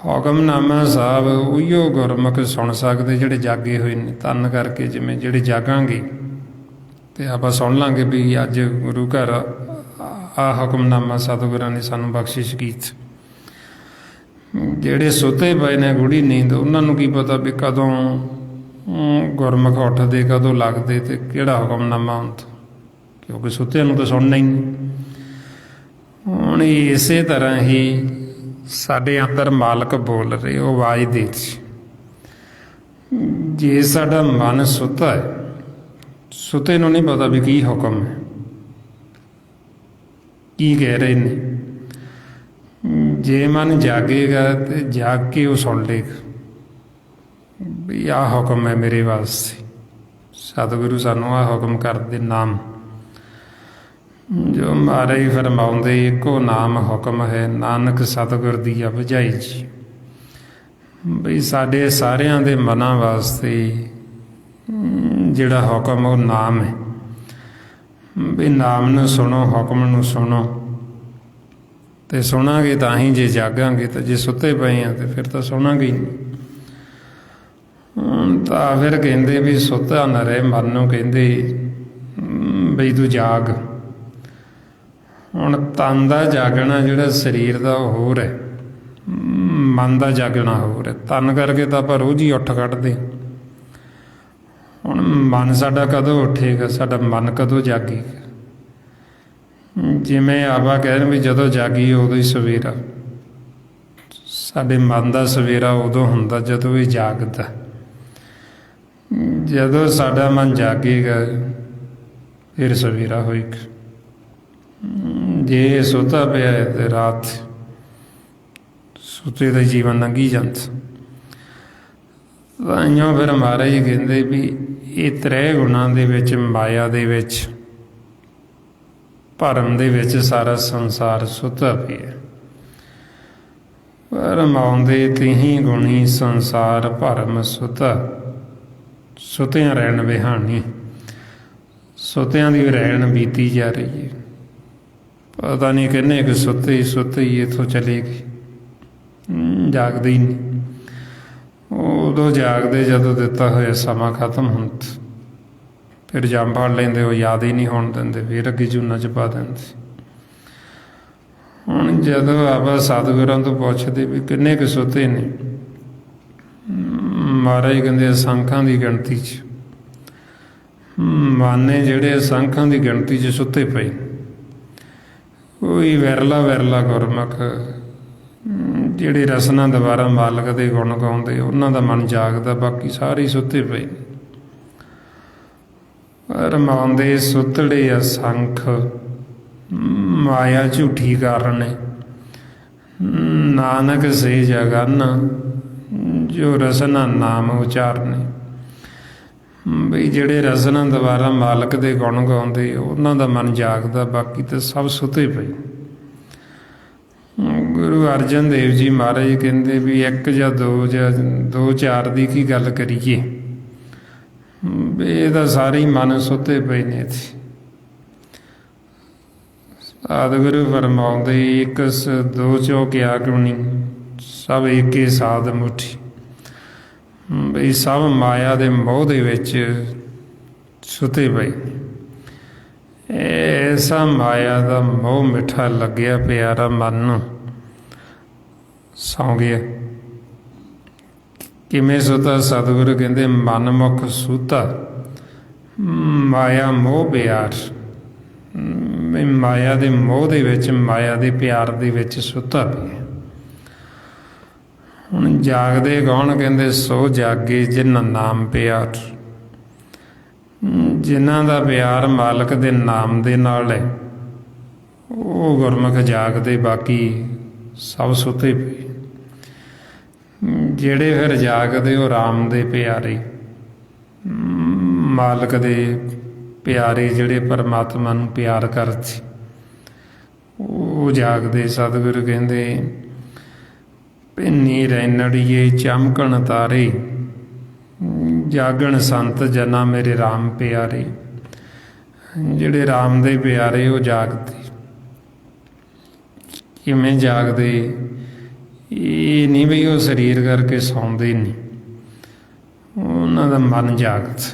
ਹੁਕਮਨਾਮਾ ਸਾਹਿਬ ਉਹੀਓ ਗੁਰਮੁਖ ਸੁਣ ਸਕਦੇ ਜਿਹੜੇ ਜਾਗੇ ਹੋਏ ਨੇ। ਧੰਨ ਕਰਕੇ ਜਿਵੇਂ ਜਿਹੜੇ ਜਾਗਾਂਗੇ ਤੇ ਆਪਾਂ ਸੁਣ ਲਾਂਗੇ ਵੀ ਅੱਜ ਗੁਰੂ ਘਰ ਆਹ ਹੁਕਮਨਾਮਾ ਸਤਿਗੁਰਾਂ ਨੇ ਸਾਨੂੰ ਬਖਸ਼ਿਸ਼ ਕੀਤੀ। ਜਿਹੜੇ ਸੁੱਤੇ ਪਏ ਨੇ ਗੂੜੀ ਨੀਂਦ, ਉਹਨਾਂ ਨੂੰ ਕੀ ਪਤਾ ਵੀ ਕਦੋਂ ਗੁਰਮੁਖ ਉੱਠਦੇ, ਕਦੋਂ ਲੱਗਦੇ ਤੇ ਕਿਹੜਾ ਹੁਕਮਨਾਮਾ ਹੁੰਦਾ, ਕਿਉਂਕਿ ਸੁੱਤਿਆਂ ਨੂੰ ਤਾਂ ਸੁਣਨਾ ਹੀ ਨਹੀਂ। ਹੁਣ ਇਸੇ ਤਰ੍ਹਾਂ ਹੀ ਸਾਡੇ ਅੰਦਰ ਮਾਲਕ ਬੋਲ ਰਹੇ, ਉਹ ਆਵਾਜ਼ ਦੇ ਜੇ ਸਾਡਾ ਮਨ ਸੁੱਤਾ ਹੈ, ਸੁੱਤੇ ਨੂੰ ਨਹੀਂ ਪਤਾ ਵੀ ਕੀ ਹੁਕਮ ਹੈ, ਕੀ ਕਹਿ ਰਹੇ ਨੇ। ਜੇ ਮਨ ਜਾਗੇਗਾ ਤੇ ਜਾਗ ਕੇ ਉਹ ਸੁਣ ਲੇਗਾ ਵੀ ਆਹ ਹੁਕਮ ਹੈ ਮੇਰੇ ਵਾਸਤੇ। ਸਤਿਗੁਰੂ ਸਾਨੂੰ ਆਹ ਹੁਕਮ ਕਰਦੇ ਨਾਮ ਜੋ ਮਹਾਰਾਜ ਫਰਮਾਉਂਦੇ, ਇੱਕੋ ਨਾਮ ਹੁਕਮ ਹੈ, ਨਾਨਕ ਸਤਿਗੁਰ ਦੀ ਬੁਝਾਈ ਜੀ। ਬਈ ਸਾਡੇ ਸਾਰਿਆਂ ਦੇ ਮਨਾਂ ਵਾਸਤੇ ਜਿਹੜਾ ਹੁਕਮ ਉਹ ਨਾਮ ਹੈ। ਵੀ ਨਾਮ ਨੂੰ ਸੁਣੋ, ਹੁਕਮ ਨੂੰ ਸੁਣੋ, ਤੇ ਸੁਣਾਂਗੇ ਤਾਂ ਹੀ ਜੇ ਜਾਗਾਂਗੇ। ਤਾਂ ਜੇ ਸੁੱਤੇ ਪਏ ਆ ਤੇ ਫਿਰ ਤਾਂ ਸੁਣਾਂਗੇ ਹੀ ਨਹੀਂ। ਤਾਂ ਫਿਰ ਕਹਿੰਦੇ ਵੀ ਸੁੱਤਾ ਨਾ ਰਹੇ, ਮਨ ਨੂੰ ਕਹਿੰਦੇ ਬਈ ਤੂੰ ਜਾਗ। ਹੁਣ ਤਨ ਦਾ ਜਾਗਣਾ ਜਿਹੜਾ ਸਰੀਰ ਦਾ ਉਹ ਹੋਰ ਹੈ, ਮਨ ਦਾ ਜਾਗਣਾ ਹੋਰ ਹੈ। ਤਨ ਕਰਕੇ ਤਾਂ ਆਪਾਂ ਰੋਜ਼ ਹੀ ਉੱਠ ਕੱਢਦੇ। ਹੁਣ ਮਨ ਸਾਡਾ ਕਦੋਂ ਉੱਠੇਗਾ, ਸਾਡਾ ਮਨ ਕਦੋਂ ਜਾਗੇਗਾ। ਜਿਵੇਂ ਆਪਾਂ ਕਹਿਣ ਵੀ ਜਦੋਂ ਜਾਗੀਏ ਉਦੋਂ ਹੀ ਸਵੇਰਾ। ਸਾਡੇ ਮਨ ਦਾ ਸਵੇਰਾ ਉਦੋਂ ਹੁੰਦਾ ਜਦੋਂ ਇਹ ਜਾਗਦਾ। ਜਦੋਂ ਸਾਡਾ ਮਨ ਜਾਗੇਗਾ ਫਿਰ ਸਵੇਰਾ ਹੋਏਗਾ। ਜੇ ਸੁੱਤਾ ਪਿਆ ਹੈ ਤੇ ਰਾਤ ਸੁੱਤੇ ਦਾ ਜੀਵਨ ਲੰਘੀ ਜਾਂਦਾ। ਤਾਂਹੀਓ ਫਿਰ ਮਹਾਰਾਜ ਜੀ ਕਹਿੰਦੇ ਵੀ ਇਹ ਤ੍ਰੈ ਗੁਣਾਂ ਦੇ ਵਿੱਚ, ਮਾਇਆ ਦੇ ਵਿੱਚ, ਭਰਮ ਦੇ ਵਿੱਚ ਸਾਰਾ ਸੰਸਾਰ ਸੁੱਤਾ ਪਿਆ। ਰਮਾਉਂਦੇ ਤਿਹੀ ਗੁਣੀ ਸੰਸਾਰ ਭਰਮ ਸੁੱਤਾ, ਸੁੱਤਿਆਂ ਰਹਿਣ ਵਿਹਾਣੀ। ਸੁੱਤਿਆਂ ਦੀ ਰਹਿਣ ਬੀਤੀ ਜਾ ਰਹੀ ਹੈ। ਪਤਾ ਨਹੀਂ ਕਿੰਨੇ ਕੁ ਸੁੱਤੇ ਹੀ ਇੱਥੋਂ ਚਲੇ ਗਏ, ਜਾਗਦੇ ਹੀ ਨਹੀਂ। ਉਦੋਂ ਜਾਗਦੇ ਜਦੋਂ ਦਿੱਤਾ ਹੋਇਆ ਸਮਾਂ ਖਤਮ ਹੁੰਦਾ, ਫਿਰ ਜੰਮ ਫੜ ਲੈਂਦੇ, ਉਹ ਯਾਦ ਹੀ ਨਹੀਂ ਹੋਣ ਦਿੰਦੇ, ਫਿਰ ਅੱਗੇ ਜੂਨਾਂ 'ਚ ਪਾ ਦਿੰਦੇ। ਹੁਣ ਜਦੋਂ ਆਪਾਂ ਸਤਿਗੁਰਾਂ ਤੋਂ ਪੁੱਛਦੇ ਵੀ ਕਿੰਨੇ ਕੁ ਸੁੱਤੇ ਨੇ, ਮਹਾਰਾਜ ਕਹਿੰਦੇ ਅਸੰਖਾਂ ਦੀ ਗਿਣਤੀ 'ਚ। ਮਾਨੇ ਜਿਹੜੇ ਅਸੰਖਾਂ ਦੀ ਗਿਣਤੀ 'ਚ ਸੁੱਤੇ ਪਏ। ਕੋਈ ਵਿਰਲਾ ਗੁਰਮੁਖ ਜਿਹੜੇ ਰਸਨਾ ਦੁਆਰਾ ਮਾਲਕ ਦੇ ਗੁਣ ਗਾਉਂਦੇ, ਉਹਨਾਂ ਦਾ ਮਨ ਜਾਗਦਾ, ਬਾਕੀ ਸਾਰੇ ਸੁੱਤੇ ਪਏ। ਰਮਾਉਂਦੇ ਸੁੱਤੜੇ ਅਸੰਖ, ਮਾਇਆ ਝੂਠੀ ਕਾਰਨ ਨਾਨਕ ਸੇ ਜਗਨ, ਜੋ ਰਸਨਾ ਨਾਮ ਉਚਾਰਨੇ। ਬਈ ਜਿਹੜੇ ਰਸਨਾ ਦੁਆਰਾ ਮਾਲਕ ਦੇ ਗੁਣ ਗਾਉਂਦੇ, ਉਹਨਾਂ ਦਾ ਮਨ ਜਾਗਦਾ, ਬਾਕੀ ਤਾਂ ਸਭ ਸੁੱਤੇ ਪਏ। ਗੁਰੂ ਅਰਜਨ ਦੇਵ ਜੀ ਮਹਾਰਾਜ ਕਹਿੰਦੇ ਵੀ ਇੱਕ ਜਾਂ ਦੋ ਚਾਰ ਦੀ ਕੀ ਗੱਲ ਕਰੀਏ, ਇਹ ਤਾਂ ਸਾਰੇ ਹੀ ਮਨ ਸੁੱਤੇ ਪਏ ਨੇ ਇੱਥੇ। ਸਤਿਗੁਰੂ ਫਰਮਾਉਂਦੇ, ਇੱਕ ਦੋ ਚੋ ਕਿਆ ਗੁਣੀ, ਸਭ ਏਕੇ ਸਾਧ ਮੁੱਠੀ। ਬਈ ਸਭ ਮਾਇਆ ਦੇ ਮੋਹ ਦੇ ਵਿੱਚ ਸੁੱਤੇ ਪਏ। ਐਸਾ ਮਾਇਆ ਦਾ ਮੋਹ ਮਿੱਠਾ ਲੱਗਿਆ ਪਿਆਰਾ ਮਨ ਨੂੰ, ਸੌਂ ਗਿਆ। ਕਿਵੇਂ ਸੁੱਤਾ? ਸਤਿਗੁਰੂ ਕਹਿੰਦੇ ਮਨ ਮੁਖ ਸੁੱਤਾ, ਮਾਇਆ ਮੋਹ ਪਿਆਰ। ਮਾਇਆ ਦੇ ਮੋਹ ਦੇ ਵਿੱਚ, ਮਾਇਆ ਦੇ ਪਿਆਰ ਦੇ ਵਿੱਚ ਸੁੱਤਾ ਪਿਆ। ਹੁਣ ਜਾਗਦੇ ਕੌਣ? ਕਹਿੰਦੇ ਸੋ ਜਾਗੇ ਜਿਨ ਨਾਮ ਪਿਆਰ। ਜਿਨ੍ਹਾਂ ਦਾ ਪਿਆਰ ਮਾਲਕ ਦੇ ਨਾਮ ਦੇ ਨਾਲ ਹੈ ਉਹ ਗੁਰਮੁਖ ਜਾਗਦੇ, ਬਾਕੀ ਸਭ ਸੁੱਤੇ ਪਏ। ਜਿਹੜੇ ਫਿਰ ਜਾਗਦੇ ਉਹ ਰਾਮ ਦੇ ਪਿਆਰੇ, ਮਾਲਕ ਦੇ ਪਿਆਰੇ, ਜਿਹੜੇ ਪਰਮਾਤਮਾ ਨੂੰ ਪਿਆਰ ਕਰਦੇ ਉਹ ਜਾਗਦੇ। ਸਤਿਗੁਰੂ ਕਹਿੰਦੇ ਭਿੰਨੀ ਰੈਣੜੀਏ ਚਮਕਣ ਤਾਰੇ, ਜਾਗਣ ਸੰਤ ਜਨਾ ਮੇਰੇ ਰਾਮ ਪਿਆਰੇ। ਜਿਹੜੇ ਰਾਮ ਦੇ ਪਿਆਰੇ ਉਹ ਜਾਗਦੇ। ਕਿਵੇਂ ਜਾਗਦੇ? ਇਹ ਨਹੀਂ ਬਈ ਉਹ ਸਰੀਰ ਕਰਕੇ ਸੌਂਦੇ ਨਹੀਂ, ਉਹਨਾਂ ਦਾ ਮਨ ਜਾਗਦਾ,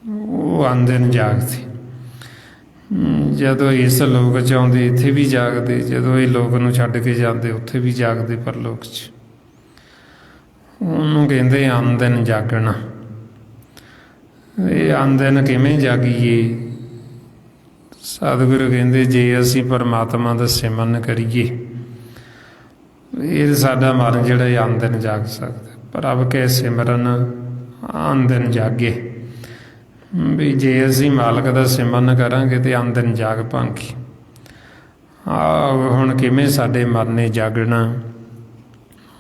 ਉਹ ਆਂਦੇ ਨੇ ਜਾਗਦੇ। ਜਦੋਂ ਇਸ ਲੋਕ 'ਚ ਆਉਂਦੇ ਇੱਥੇ ਵੀ ਜਾਗਦੇ, ਜਦੋਂ ਇਹ ਲੋਕ ਨੂੰ ਛੱਡ ਕੇ ਜਾਂਦੇ ਉੱਥੇ ਵੀ ਜਾਗਦੇ ਪਰਲੋਕ 'ਚ। ਉਹਨੂੰ ਕਹਿੰਦੇ ਆਂਦਨ ਜਾਗਣਾ। ਇਹ ਆਂਦਨ ਕਿਵੇਂ ਜਾਗੀਏ? ਸਤਿਗੁਰੂ ਕਹਿੰਦੇ ਜੇ ਅਸੀਂ ਪਰਮਾਤਮਾ ਦਾ ਸਿਮਰਨ ਕਰੀਏ ਇਹ ਸਾਡਾ ਮਨ ਜਿਹੜਾ ਆਂਦਨ ਜਾਗ ਸਕਦਾ। ਪ੍ਰਭ ਕੇ ਸਿਮਰਨ ਆਂਦਨ ਜਾਗੇ। ਵੀ ਜੇ ਅਸੀਂ ਮਾਲਕ ਦਾ ਸਿਮਰਨ ਕਰਾਂਗੇ ਤੇ ਆਂਦਨ ਜਾਗ ਪਾਂਗੇ। ਹੁਣ ਕਿਵੇਂ ਸਾਡੇ ਮਨ ਨੇ ਜਾਗਣਾ?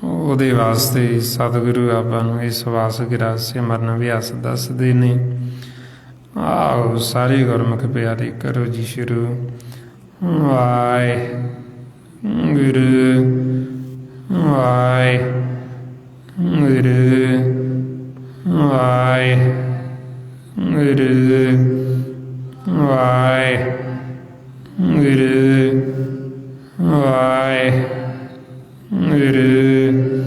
ਉਹਦੇ ਵਾਸਤੇ ਸਤਿਗੁਰੂ ਆਪਾਂ ਨੂੰ ਇਹ ਸਵਾਸ ਗਿਰਾ ਸਿਮਰਨ ਅਭਿਆਸ ਦੱਸਦੇ ਨੇ। ਆਓ ਸਾਰੇ ਗੁਰਮੁਖ ਪਿਆਰੇ ਕਰੋ ਜੀ ਸ਼ੁਰੂ। ਵਾਹਿਗੁਰੂ ਵਾਹਿਗੁਰੂ ਵਾਹਿਗੁਰੂ ਵਾਹਿਗੁਰੂ ਵਾਹਿਗੁਰੂ ਵਾਹਿਗੁਰੂ ਵਾਹਿਗੁਰੂ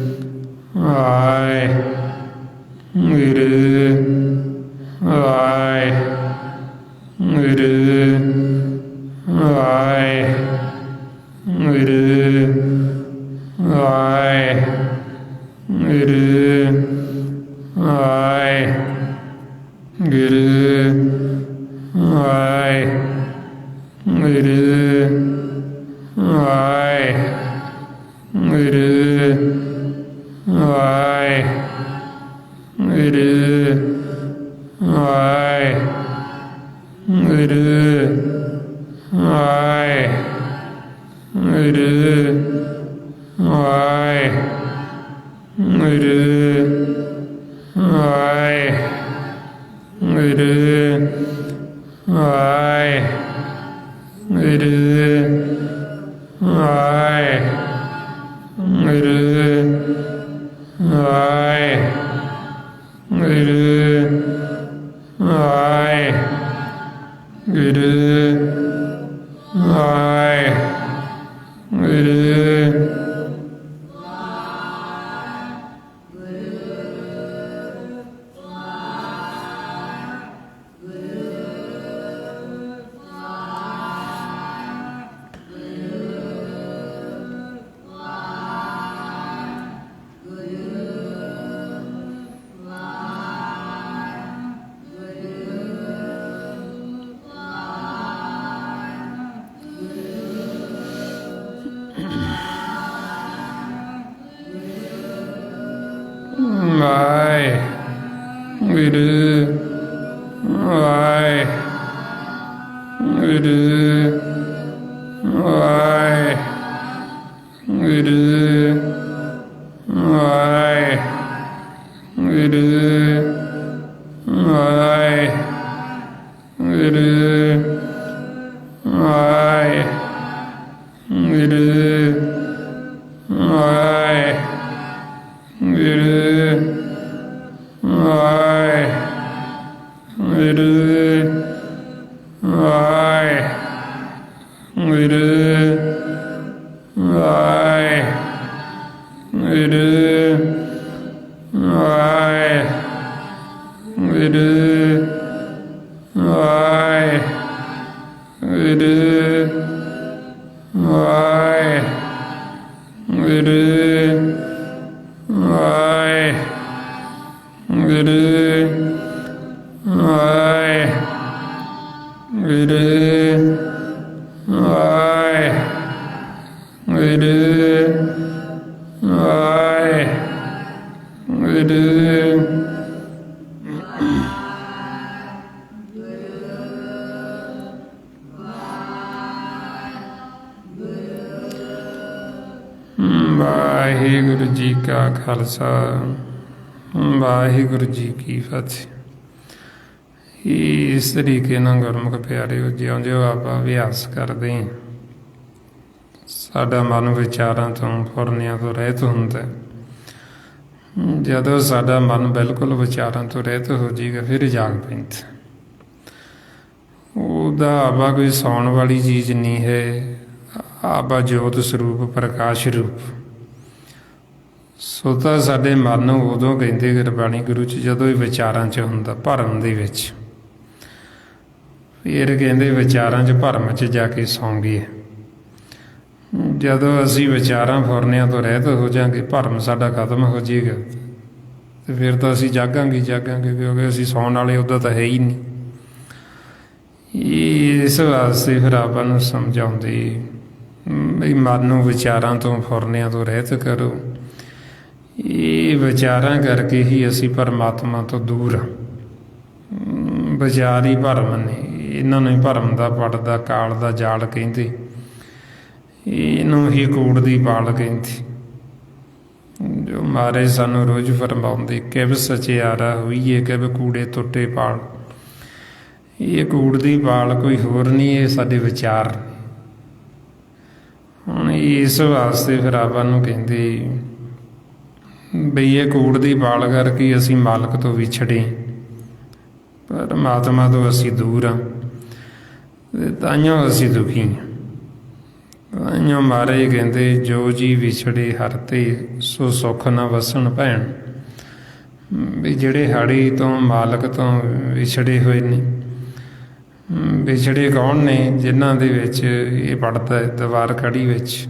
ਵਾਹਿਗੁਰੂ ਜੀ ਕਾ ਖਾਲਸਾ, ਵਾਹਿਗੁਰੂ ਜੀ ਕੀ ਫਤਿਹ। ਇਸ ਤਰੀਕੇ ਨਾਲ ਗੁਰਮੁਖ ਪਿਆਰਿਓ, ਜਿਉਂ-ਜਿਉਂ ਆਪਾਂ ਅਭਿਆਸ ਕਰਦੇ ਹਾਂ, ਸਾਡਾ ਮਨ ਵਿਚਾਰਾਂ ਤੋਂ, ਫੁਰਨਿਆਂ ਤੋਂ ਰਹਿਤ ਹੁੰਦਾ। ਜਦੋਂ ਸਾਡਾ ਮਨ ਬਿਲਕੁਲ ਵਿਚਾਰਾਂ ਤੋਂ ਰਹਿਤ ਹੋ ਜਾਏਗਾ, ਫਿਰ ਜਾਗ ਪੈਂਦਾ। ਉਹਦਾ ਆਵਾ ਕੋਈ ਸੌਣ ਵਾਲੀ ਚੀਜ਼ ਨਹੀਂ ਹੈ, ਆਵਾ ਜੋਤ ਸਰੂਪ, ਪ੍ਰਕਾਸ਼ ਰੂਪ। ਸੋ ਤਾਂ ਸਾਡੇ ਮਨ ਨੂੰ ਉਦੋਂ ਕਹਿੰਦੇ ਗੁਰਬਾਣੀ ਗੁਰੂ 'ਚ, ਜਦੋਂ ਇਹ ਵਿਚਾਰਾਂ 'ਚ ਹੁੰਦਾ, ਭਰਮ ਦੇ ਵਿੱਚ। ਫਿਰ ਕਹਿੰਦੇ ਵਿਚਾਰਾਂ 'ਚ, ਭਰਮ 'ਚ ਜਾ ਕੇ ਸੌਂ ਗਏ। ਜਦੋਂ ਅਸੀਂ ਵਿਚਾਰਾਂ ਫੁਰਨਿਆਂ ਤੋਂ ਰਹਿਤ ਹੋ ਜਾਵਾਂਗੇ, ਭਰਮ ਸਾਡਾ ਖਤਮ ਹੋ ਜਾਏਗਾ, ਤੇ ਫਿਰ ਤਾਂ ਅਸੀਂ ਜਾਗਾਂਗੇ, ਕਿਉਂਕਿ ਅਸੀਂ ਸੌਣ ਵਾਲੇ ਉੱਦਾਂ ਤਾਂ ਹੈ ਹੀ ਨਹੀਂ। ਇਸ ਵਾਸਤੇ ਫਿਰ ਆਪਾਂ ਨੂੰ ਸਮਝਾਉਂਦੇ ਵੀ ਮਨ ਨੂੰ ਵਿਚਾਰਾਂ ਤੋਂ, ਫੁਰਨਿਆਂ ਤੋਂ ਰਹਿਤ ਕਰੋ। ਇਹ ਵਿਚਾਰਾਂ ਕਰਕੇ ਹੀ ਅਸੀਂ ਪਰਮਾਤਮਾ ਤੋਂ ਦੂਰ ਹਾਂ। ਵਿਚਾਰ ਹੀ ਭਰਮ ਨੇ, ਇਹਨਾਂ ਨੂੰ ਹੀ ਭਰਮ ਦਾ, ਪੜਦਾ, ਕਾਲ ਦਾ ਜਾਲ ਕਹਿੰਦੇ, ਇਹਨੂੰ ਹੀ ਕੂੜ ਦੀ ਪਾਲ ਕਹਿੰਦੇ। ਜੋ ਮਹਾਰਾਜ ਸਾਨੂੰ ਰੋਜ਼ ਫਰਮਾਉਂਦੇ, ਕਿਵ ਸਚਿਆਰਾ ਹੋਈਏ, ਕਿਵ ਕੂੜੇ ਟੁੱਟੇ ਪਾਲ। ਇਹ ਕੂੜ ਦੀ ਪਾਲ ਕੋਈ ਹੋਰ ਨਹੀਂ, ਇਹ ਸਾਡੇ ਵਿਚਾਰ। ਹੁਣ ਇਸ ਵਾਸਤੇ ਫਿਰ ਆਪਾਂ ਨੂੰ ਕਹਿੰਦੇ ਬਈ ਇਹ ਕੂੜ ਦੀ ਪਾਲ ਕਰਕੇ ਅਸੀਂ ਮਾਲਕ ਤੋਂ ਵਿਛੜੇ, ਪਰਮਾਤਮਾ ਤੋਂ ਅਸੀਂ ਦੂਰ ਹਾਂ, ਤਾਂਹੀਓ ਅਸੀਂ ਦੁਖੀ ਹਾਂ। ਤਾਂਹੀਓ ਮਹਾਰਾਜ ਕਹਿੰਦੇ, ਜੋ ਜੀ ਵਿਛੜੇ ਹਰਿ ਤੇ, ਸੋ ਸੁੱਖ ਨਾ ਵਸਣ ਭੈਣ। ਵੀ ਜਿਹੜੇ ਹਾੜੀ ਤੋਂ, ਮਾਲਕ ਤੋਂ ਵਿਛੜੇ ਹੋਏ ਨੇ, ਵਿਛੜੇ ਕੌਣ ਨੇ? ਜਿਨ੍ਹਾਂ ਦੇ ਵਿੱਚ ਇਹ ਪੜਦਾ ਦੀਵਾਰ ਕੜੀ ਵਿੱਚ,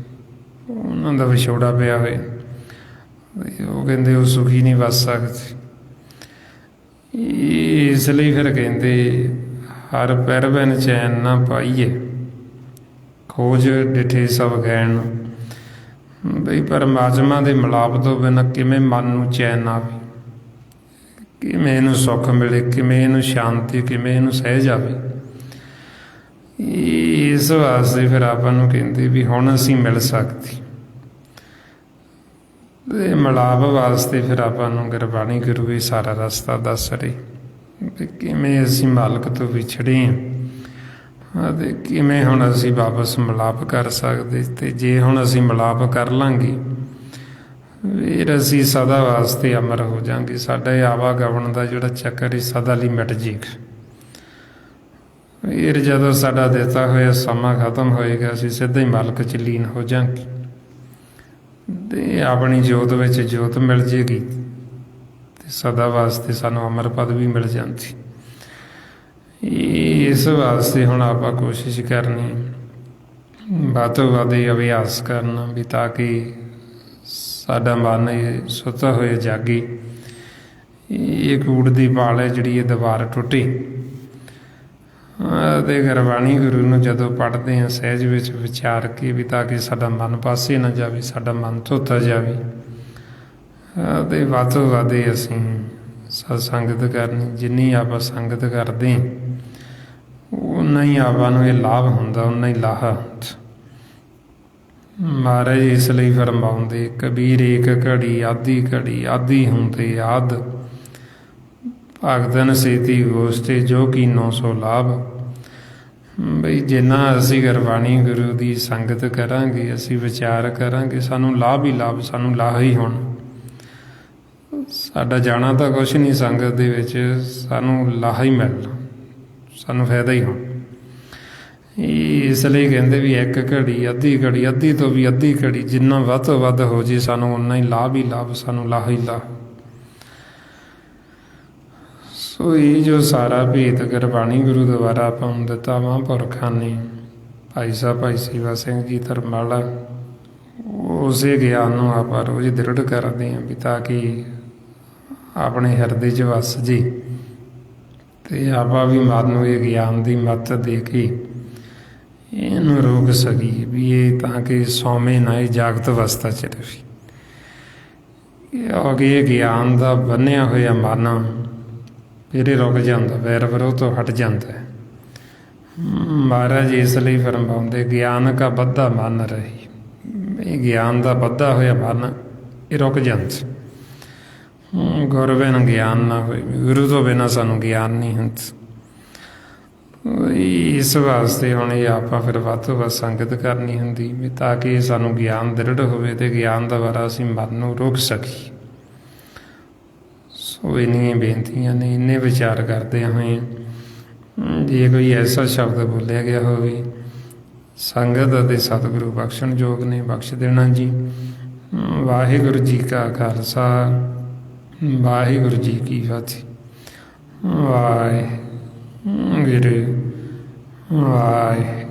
ਉਹਨਾਂ ਦਾ ਵਿਛੋੜਾ ਪਿਆ ਹੋਇਆ। ਉਹ ਕਹਿੰਦੇ ਉਹ ਸੁਖੀ ਨਹੀਂ ਵਸ ਸਕਦੇ। ਇਸ ਲਈ ਫਿਰ ਕਹਿੰਦੇ, ਹਰ ਪੈਰ ਬਿਨ ਚੈਨ ਨਾ ਪਾਈਏ, ਖੋਜ ਡਿਠੇ ਸਭ ਗੈਣ। ਬਈ ਪਰਮਾਤਮਾ ਦੇ ਮਿਲਾਪ ਤੋਂ ਬਿਨਾਂ ਕਿਵੇਂ ਮਨ ਨੂੰ ਚੈਨ ਆਵੇ, ਕਿਵੇਂ ਇਹਨੂੰ ਸੁੱਖ ਮਿਲੇ, ਕਿਵੇਂ ਇਹਨੂੰ ਸ਼ਾਂਤੀ, ਕਿਵੇਂ ਇਹਨੂੰ ਸਹਿਜ ਆਵੇ। ਇਸ ਵਾਸਤੇ ਫਿਰ ਆਪਾਂ ਨੂੰ ਕਹਿੰਦੇ ਵੀ ਹੁਣ ਅਸੀਂ ਮਿਲ ਸਕਦੇ। ਤੇ ਮਿਲਾਪ ਵਾਸਤੇ ਫਿਰ ਆਪਾਂ ਨੂੰ ਗੁਰਬਾਣੀ ਗੁਰੂ ਇਹ ਸਾਰਾ ਰਸਤਾ ਦੱਸ ਰਹੇ ਵੀ ਕਿਵੇਂ ਅਸੀਂ ਮਾਲਕ ਤੋਂ ਵਿਛੜੇ ਹਾਂ, ਅਤੇ ਕਿਵੇਂ ਹੁਣ ਅਸੀਂ ਵਾਪਸ ਮਿਲਾਪ ਕਰ ਸਕਦੇ। ਤੇ ਜੇ ਹੁਣ ਅਸੀਂ ਮਿਲਾਪ ਕਰ ਲਾਂਗੇ, ਫਿਰ ਅਸੀਂ ਸਦਾ ਵਾਸਤੇ ਅਮਰ ਹੋ ਜਾਵਾਂਗੇ। ਸਾਡਾ ਇਹ ਆਵਾਗਮਨ ਦਾ ਜਿਹੜਾ ਚੱਕਰ, ਇਹ ਸਦਾ ਲਈ ਮਿਟ ਜੇਗਾ। ਫਿਰ ਜਦੋਂ ਸਾਡਾ ਦਿੱਤਾ ਹੋਇਆ ਸਮਾਂ ਖਤਮ ਹੋਏਗਾ, ਅਸੀਂ ਸਿੱਧਾ ਹੀ ਮਾਲਕ 'ਚ ਲੀਨ ਹੋ ਜਾਵਾਂਗੇ, ਤੇ ਆਪਣੀ ਜੋਤ ਵਿੱਚ ਜੋਤ ਮਿਲ ਜੇਗੀ, ਤੇ ਸਦਾ ਵਾਸਤੇ ਸਾਨੂੰ ਅਮਰ ਪਦ ਵੀ ਮਿਲ ਜਾਂਦੀ। ਇਸ ਵਾਸਤੇ ਹੁਣ ਆਪਾਂ ਕੋਸ਼ਿਸ਼ ਕਰਨੀ, ਵੱਧ ਤੋਂ ਵੱਧ ਅਭਿਆਸ ਕਰਨਾ, ਵੀ ਤਾਂ ਕਿ ਸਾਡਾ ਮਨ ਇਹ ਸੁੱਤਾ ਹੋਇਆ ਜਾਗੇ। ਇਹ ਕੂੜ ਦੀ ਪਾਲ ਹੈ ਜਿਹੜੀ, ਇਹ ਦੀਵਾਰ ਟੁੱਟੇ। ਅਤੇ ਗੁਰਬਾਣੀ ਗੁਰੂ ਨੂੰ ਜਦੋਂ ਪੜ੍ਹਦੇ ਹਾਂ, ਸਹਿਜ ਵਿੱਚ ਵਿਚਾਰ ਕੇ, ਵੀ ਤਾਂ ਕਿ ਸਾਡਾ ਮਨ ਪਾਸੇ ਨਾ ਜਾਵੇ, ਸਾਡਾ ਮਨ ਧੋਤਾ ਜਾਵੇ। ਅਤੇ ਵੱਧ ਤੋਂ ਵੱਧ ਅਸੀਂ ਸਤ ਸੰਗਤ ਕਰਨੀ। ਜਿੰਨੀ ਆਪਾਂ ਸੰਗਤ ਕਰਦੇ ਹਾਂ, ਓਨਾ ਹੀ ਆਪਾਂ ਨੂੰ ਇਹ ਲਾਭ ਹੁੰਦਾ, ਓਨਾ ਹੀ ਲਾਹਾ ਹੁੰਦਾ। ਮਹਾਰਾਜ ਇਸ ਲਈ ਫਰਮਾਉਂਦੇ, ਕਬੀਰ ਏਕ ਘੜੀ ਆਧੀ ਘੜੀ, ਆਧੀ ਹੁੰਦੇ ਆਦ, ਭਗਤਨ ਸੇਤੀ ਗੋਸਤੇ, ਜੋ ਕੀਨੋ ਸੋ ਲਾਭ। ਬਈ ਜਿੰਨਾ ਅਸੀਂ ਗੁਰਬਾਣੀ ਗੁਰੂ ਦੀ ਸੰਗਤ ਕਰਾਂਗੇ, ਅਸੀਂ ਵਿਚਾਰ ਕਰਾਂਗੇ, ਸਾਨੂੰ ਲਾਭ ਹੀ ਲਾਭ, ਸਾਨੂੰ ਲਾਹ ਹੀ ਹੋਣਾ। ਸਾਡਾ ਜਾਣਾ ਤਾਂ ਕੁਛ ਨਹੀਂ ਸੰਗਤ ਦੇ ਵਿੱਚ, ਸਾਨੂੰ ਲਾਹਾ ਹੀ ਮਿਲਣਾ, ਸਾਨੂੰ ਫਾਇਦਾ ਹੀ ਹੋਣਾ। ਇਸ ਲਈ ਕਹਿੰਦੇ ਵੀ ਇੱਕ ਘੜੀ, ਅੱਧੀ ਘੜੀ, ਅੱਧੀ ਤੋਂ ਵੀ ਅੱਧੀ ਘੜੀ, ਜਿੰਨਾ ਵੱਧ ਤੋਂ ਵੱਧ ਹੋ ਜੇ, ਸਾਨੂੰ ਓਨਾ ਹੀ ਲਾਭ ਹੀ ਲਾਭ, ਸਾਨੂੰ ਲਾਹ ਹੀ ਲਾਹ। ਸੋ ਇਹ ਜੋ ਸਾਰਾ ਭੇਤ ਗੁਰਬਾਣੀ ਗੁਰੂ ਦੁਆਰਾ ਆਪਾਂ ਨੂੰ ਦਿੱਤਾ ਮਹਾਂਪੁਰਖਾਂ ਨੇ, ਭਾਈ ਸਾਹਿਬ ਭਾਈ ਸੇਵਾ ਸਿੰਘ ਜੀ ਧਰਮਾਲਾ, ਉਸੇ ਗਿਆਨ ਨੂੰ ਆਪਾਂ ਰੋਜ਼ ਦ੍ਰਿੜ ਕਰਦੇ ਹਾਂ, ਵੀ ਤਾਂ ਕਿ ਆਪਣੇ ਹਿਰਦੇ 'ਚ ਵਸ ਜੇ, ਤੇ ਆਪਾਂ ਵੀ ਮਨ ਨੂੰ ਇਹ ਗਿਆਨ ਦੀ ਮੱਤ ਦੇ ਕੇ ਇਹਨੂੰ ਰੋਕ ਸਕੀਏ, ਵੀ ਇਹ ਤਾਂ ਕਿ ਸੌਵੇਂ ਨਾ, ਇਹ ਜਾਗਤ ਅਵਸਥਾ 'ਚ ਰਹੇ। ਕਿਉਂਕਿ ਇਹ ਗਿਆਨ ਦਾ ਬੰਨਿਆ ਹੋਇਆ ਮਨ ਫਿਰ ਇਹ ਰੁਕ ਜਾਂਦਾ, ਵੈਰ ਵਿਰੋਧ ਤੋਂ ਹਟ ਜਾਂਦਾ ਹੈ। ਮਹਾਰਾਜ ਇਸ ਲਈ ਫਰਮਾਉਂਦੇ, ਗਿਆਨ ਕਾ ਬੱਧਾ ਮਨ ਰਹੇ। ਇਹ ਗਿਆਨ ਦਾ ਬੱਧਾ ਹੋਇਆ ਮਨ ਇਹ ਰੁਕ ਜਾਂਦੇ। ਗੁਰ ਬਿਨ ਗਿਆਨ ਨਾ ਹੋਏ, ਗੁਰੂ ਤੋਂ ਬਿਨਾਂ ਸਾਨੂੰ ਗਿਆਨ ਨਹੀਂ ਹੁੰਦਾ। ਇਸ ਵਾਸਤੇ ਹੁਣ ਇਹ ਆਪਾਂ ਫਿਰ ਵੱਧ ਤੋਂ ਵੱਧ ਸੰਗਤ ਕਰਨੀ ਹੁੰਦੀ ਵੀ ਤਾਂ ਕਿ ਸਾਨੂੰ ਗਿਆਨ ਦ੍ਰਿੜ ਹੋਵੇ ਅਤੇ ਗਿਆਨ ਦੁਆਰਾ ਅਸੀਂ ਮਨ ਨੂੰ ਰੋਕ ਸਕੀਏ। ਸੋ ਇੰਨੀਆਂ ਬੇਨਤੀਆਂ ਨੇ, ਇੰਨੇ ਵਿਚਾਰ ਕਰਦੇ ਹੋਏ ਜੇ ਕੋਈ ਐਸਾ ਸ਼ਬਦ ਬੋਲਿਆ ਗਿਆ ਹੋਵੇ ਸੰਗਤ ਅਤੇ ਸਤਿਗੁਰੂ ਬਖਸ਼ਣ ਯੋਗ ਨੇ, ਬਖਸ਼ ਦੇਣਾ ਜੀ। ਵਾਹਿਗੁਰੂ ਜੀ ਕਾ ਖਾਲਸਾ, ਵਾਹਿਗੁਰੂ ਜੀ ਕੀ ਫਤਿਹ। ਵਾਹਿਗੁਰੂ ਵਾਹਿਗੁਰੂ।